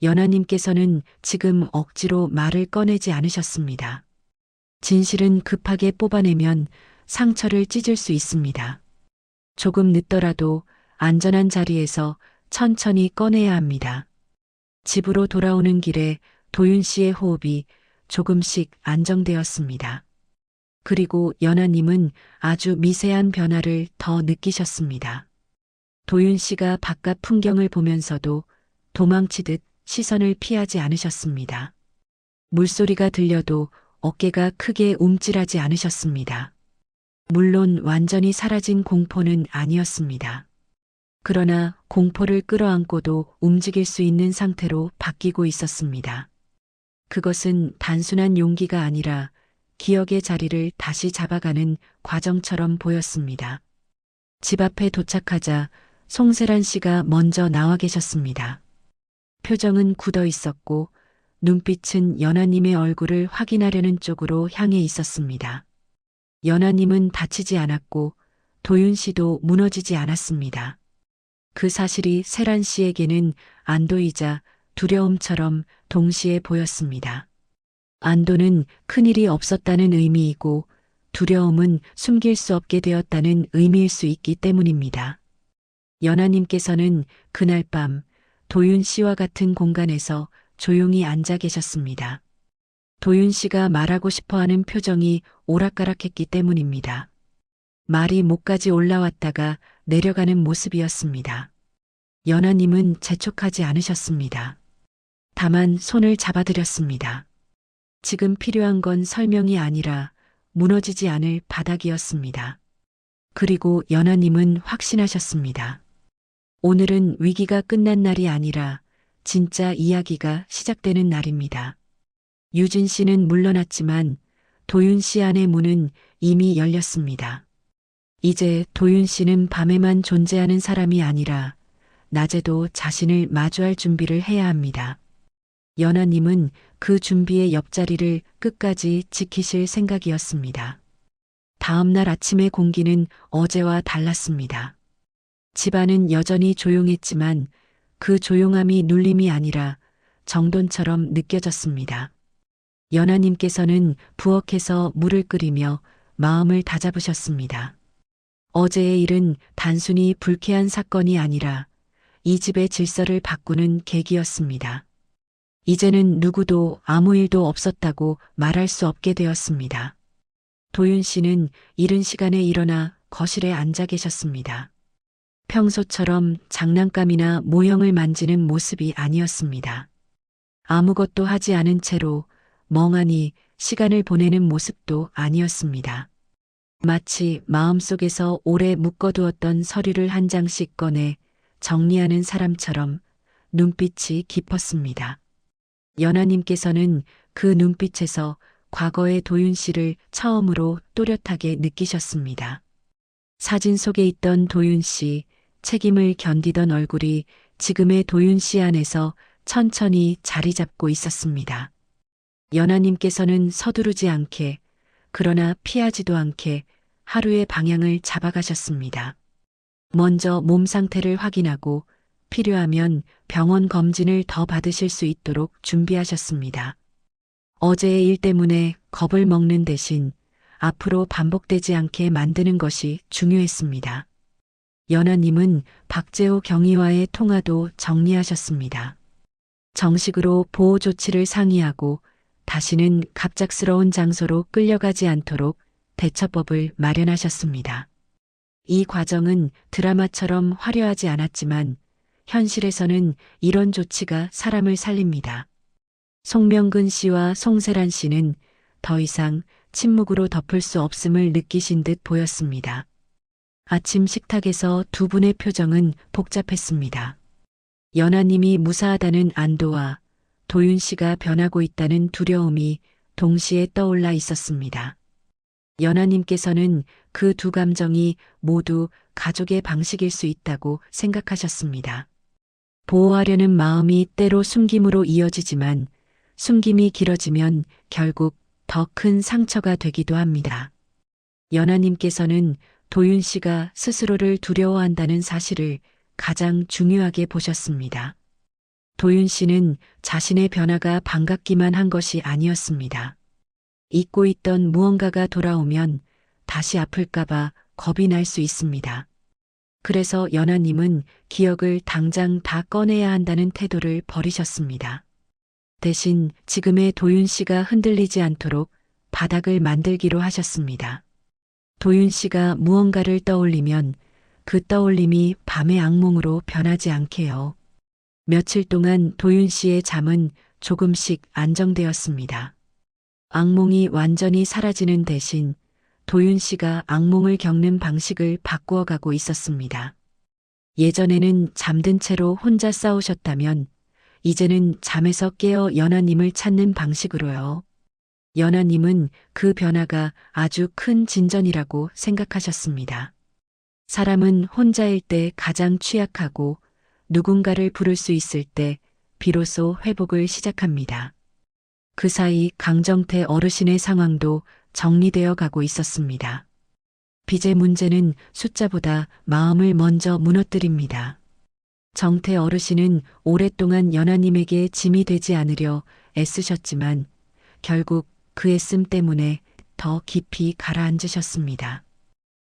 연하님께서는 지금 억지로 말을 꺼내지 않으셨습니다. 진실은 급하게 뽑아내면 상처를 찢을 수 있습니다. 조금 늦더라도 안전한 자리에서 천천히 꺼내야 합니다. 집으로 돌아오는 길에 도윤 씨의 호흡이 조금씩 안정되었습니다. 그리고 연하님은 아주 미세한 변화를 더 느끼셨습니다. 도윤 씨가 바깥 풍경을 보면서도 도망치듯 시선을 피하지 않으셨습니다. 물소리가 들려도 어깨가 크게 움찔하지 않으셨습니다. 물론 완전히 사라진 공포는 아니었습니다. 그러나 공포를 끌어안고도 움직일 수 있는 상태로 바뀌고 있었습니다. 그것은 단순한 용기가 아니라 기억의 자리를 다시 잡아가는 과정처럼 보였습니다. 집 앞에 도착하자 송세란 씨가 먼저 나와 계셨습니다. 표정은 굳어 있었고 눈빛은 연하님의 얼굴을 확인하려는 쪽으로 향해 있었습니다. 연하님은 다치지 않았고 도윤 씨도 무너지지 않았습니다. 그 사실이 세란 씨에게는 안도이자 두려움처럼 동시에 보였습니다. 안도는 큰일이 없었다는 의미이고 두려움은 숨길 수 없게 되었다는 의미일 수 있기 때문입니다. 연하님께서는 그날 밤 도윤 씨와 같은 공간에서 조용히 앉아 계셨습니다. 도윤 씨가 말하고 싶어 하는 표정이 오락가락했기 때문입니다. 말이 목까지 올라왔다가 내려가는 모습이었습니다. 연하님은 재촉하지 않으셨습니다. 다만 손을 잡아드렸습니다. 지금 필요한 건 설명이 아니라 무너지지 않을 바닥이었습니다. 그리고 연하님은 확신하셨습니다. 오늘은 위기가 끝난 날이 아니라 진짜 이야기가 시작되는 날입니다. 유진 씨는 물러났지만 도윤 씨 안의 문은 이미 열렸습니다. 이제 도윤 씨는 밤에만 존재하는 사람이 아니라 낮에도 자신을 마주할 준비를 해야 합니다. 연하님은 그 준비의 옆자리를 끝까지 지키실 생각이었습니다. 다음 날 아침의 공기는 어제와 달랐습니다. 집안은 여전히 조용했지만 그 조용함이 눌림이 아니라 정돈처럼 느껴졌습니다. 연하님께서는 부엌에서 물을 끓이며 마음을 다잡으셨습니다. 어제의 일은 단순히 불쾌한 사건이 아니라 이 집의 질서를 바꾸는 계기였습니다. 이제는 누구도 아무 일도 없었다고 말할 수 없게 되었습니다. 도윤 씨는 이른 시간에 일어나 거실에 앉아 계셨습니다. 평소처럼 장난감이나 모형을 만지는 모습이 아니었습니다. 아무것도 하지 않은 채로 멍하니 시간을 보내는 모습도 아니었습니다. 마치 마음속에서 오래 묶어두었던 서류를 한 장씩 꺼내 정리하는 사람처럼 눈빛이 깊었습니다. 연하님께서는 그 눈빛에서 과거의 도윤 씨를 처음으로 또렷하게 느끼셨습니다. 사진 속에 있던 도윤 씨, 책임을 견디던 얼굴이 지금의 도윤 씨 안에서 천천히 자리 잡고 있었습니다. 연하님께서는 서두르지 않게, 그러나 피하지도 않게 하루의 방향을 잡아가셨습니다. 먼저 몸 상태를 확인하고 필요하면 병원 검진을 더 받으실 수 있도록 준비하셨습니다. 어제의 일 때문에 겁을 먹는 대신 앞으로 반복되지 않게 만드는 것이 중요했습니다. 연하님은 박재호 경위와의 통화도 정리하셨습니다. 정식으로 보호 조치를 상의하고 다시는 갑작스러운 장소로 끌려가지 않도록 대처법을 마련하셨습니다. 이 과정은 드라마처럼 화려하지 않았지만 현실에서는 이런 조치가 사람을 살립니다. 송명근 씨와 송세란 씨는 더 이상 침묵으로 덮을 수 없음을 느끼신 듯 보였습니다. 아침 식탁에서 두 분의 표정은 복잡했습니다. 연하님이 무사하다는 안도와 도윤 씨가 변하고 있다는 두려움이 동시에 떠올라 있었습니다. 연하님께서는 그 두 감정이 모두 가족의 방식일 수 있다고 생각하셨습니다. 보호하려는 마음이 때로 숨김으로 이어지지만 숨김이 길어지면 결국 더 큰 상처가 되기도 합니다. 연하님께서는 도윤 씨가 스스로를 두려워한다는 사실을 가장 중요하게 보셨습니다. 도윤 씨는 자신의 변화가 반갑기만 한 것이 아니었습니다. 잊고 있던 무언가가 돌아오면 다시 아플까봐 겁이 날 수 있습니다. 그래서 연하님은 기억을 당장 다 꺼내야 한다는 태도를 버리셨습니다. 대신 지금의 도윤 씨가 흔들리지 않도록 바닥을 만들기로 하셨습니다. 도윤 씨가 무언가를 떠올리면 그 떠올림이 밤의 악몽으로 변하지 않게요. 며칠 동안 도윤 씨의 잠은 조금씩 안정되었습니다. 악몽이 완전히 사라지는 대신 도윤 씨가 악몽을 겪는 방식을 바꾸어 가고 있었습니다. 예전에는 잠든 채로 혼자 싸우셨다면 이제는 잠에서 깨어 연하님을 찾는 방식으로요. 연하님은 그 변화가 아주 큰 진전이라고 생각하셨습니다. 사람은 혼자일 때 가장 취약하고 누군가를 부를 수 있을 때 비로소 회복을 시작합니다. 그 사이 강정태 어르신의 상황도 정리되어 가고 있었습니다. 빚의 문제는 숫자보다 마음을 먼저 무너뜨립니다. 정태 어르신은 오랫동안 연하님에게 짐이 되지 않으려 애쓰셨지만 결국 그 애씀 때문에 더 깊이 가라앉으셨습니다.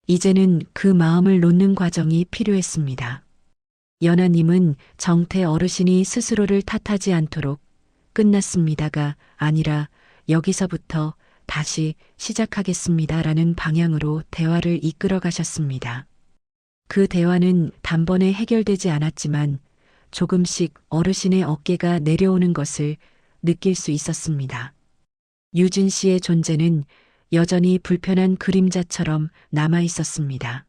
이제는 그 마음을 놓는 과정이 필요했습니다. 연하님은 정태 어르신이 스스로를 탓하지 않도록 끝났습니다가 아니라 여기서부터 다시 시작하겠습니다라는 방향으로 대화를 이끌어 가셨습니다. 그 대화는 단번에 해결되지 않았지만 조금씩 어르신의 어깨가 내려오는 것을 느낄 수 있었습니다. 유진 씨의 존재는 여전히 불편한 그림자처럼 남아 있었습니다.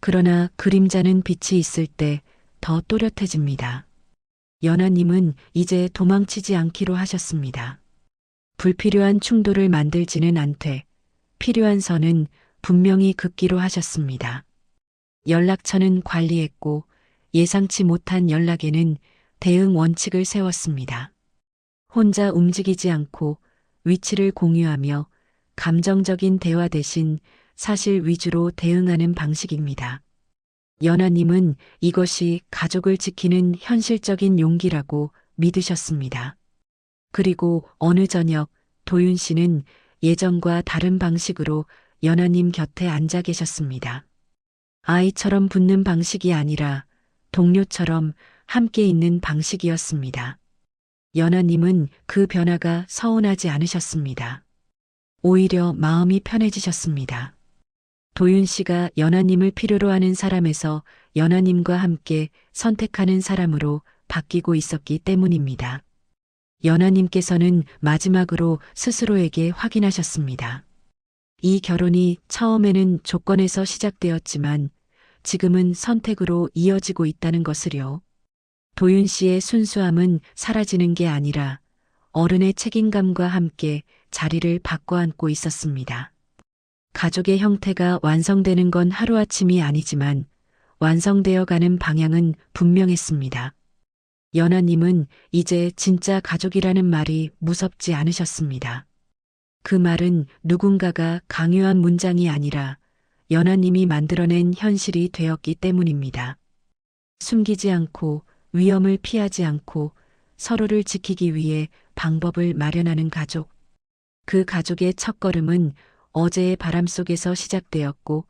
그러나 그림자는 빛이 있을 때 더 또렷해집니다. 연하님은 이제 도망치지 않기로 하셨습니다. 불필요한 충돌을 만들지는 않되 필요한 선은 분명히 긋기로 하셨습니다. 연락처는 관리했고 예상치 못한 연락에는 대응 원칙을 세웠습니다. 혼자 움직이지 않고 위치를 공유하며 감정적인 대화 대신 사실 위주로 대응하는 방식입니다. 연하님은 이것이 가족을 지키는 현실적인 용기라고 믿으셨습니다. 그리고 어느 저녁 도윤 씨는 예전과 다른 방식으로 연하님 곁에 앉아 계셨습니다. 아이처럼 붙는 방식이 아니라 동료처럼 함께 있는 방식이었습니다. 연하님은 그 변화가 서운하지 않으셨습니다. 오히려 마음이 편해지셨습니다. 도윤 씨가 연하님을 필요로 하는 사람에서 연하님과 함께 선택하는 사람으로 바뀌고 있었기 때문입니다. 연하님께서는 마지막으로 스스로에게 확인하셨습니다. 이 결혼이 처음에는 조건에서 시작되었지만 지금은 선택으로 이어지고 있다는 것을요. 도윤 씨의 순수함은 사라지는 게 아니라 어른의 책임감과 함께 자리를 바꿔 앉고 있었습니다. 가족의 형태가 완성되는 건 하루아침이 아니지만 완성되어 가는 방향은 분명했습니다. 연하님은 이제 진짜 가족이라는 말이 무섭지 않으셨습니다. 그 말은 누군가가 강요한 문장이 아니라 연하님이 만들어낸 현실이 되었기 때문입니다. 숨기지 않고 위험을 피하지 않고 서로를 지키기 위해 방법을 마련하는 가족. 그 가족의 첫걸음은 어제의 바람 속에서 시작되었고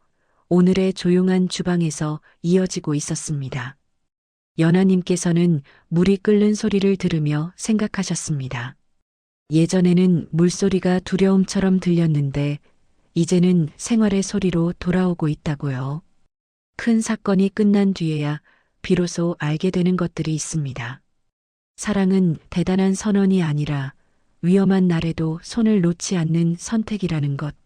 오늘의 조용한 주방에서 이어지고 있었습니다. 연하님께서는 물이 끓는 소리를 들으며 생각하셨습니다. 예전에는 물소리가 두려움처럼 들렸는데 이제는 생활의 소리로 돌아오고 있다고요. 큰 사건이 끝난 뒤에야 비로소 알게 되는 것들이 있습니다. 사랑은 대단한 선언이 아니라 위험한 날에도 손을 놓지 않는 선택이라는 것.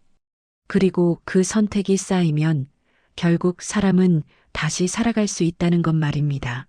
그리고 그 선택이 쌓이면 결국 사람은 다시 살아갈 수 있다는 것 말입니다.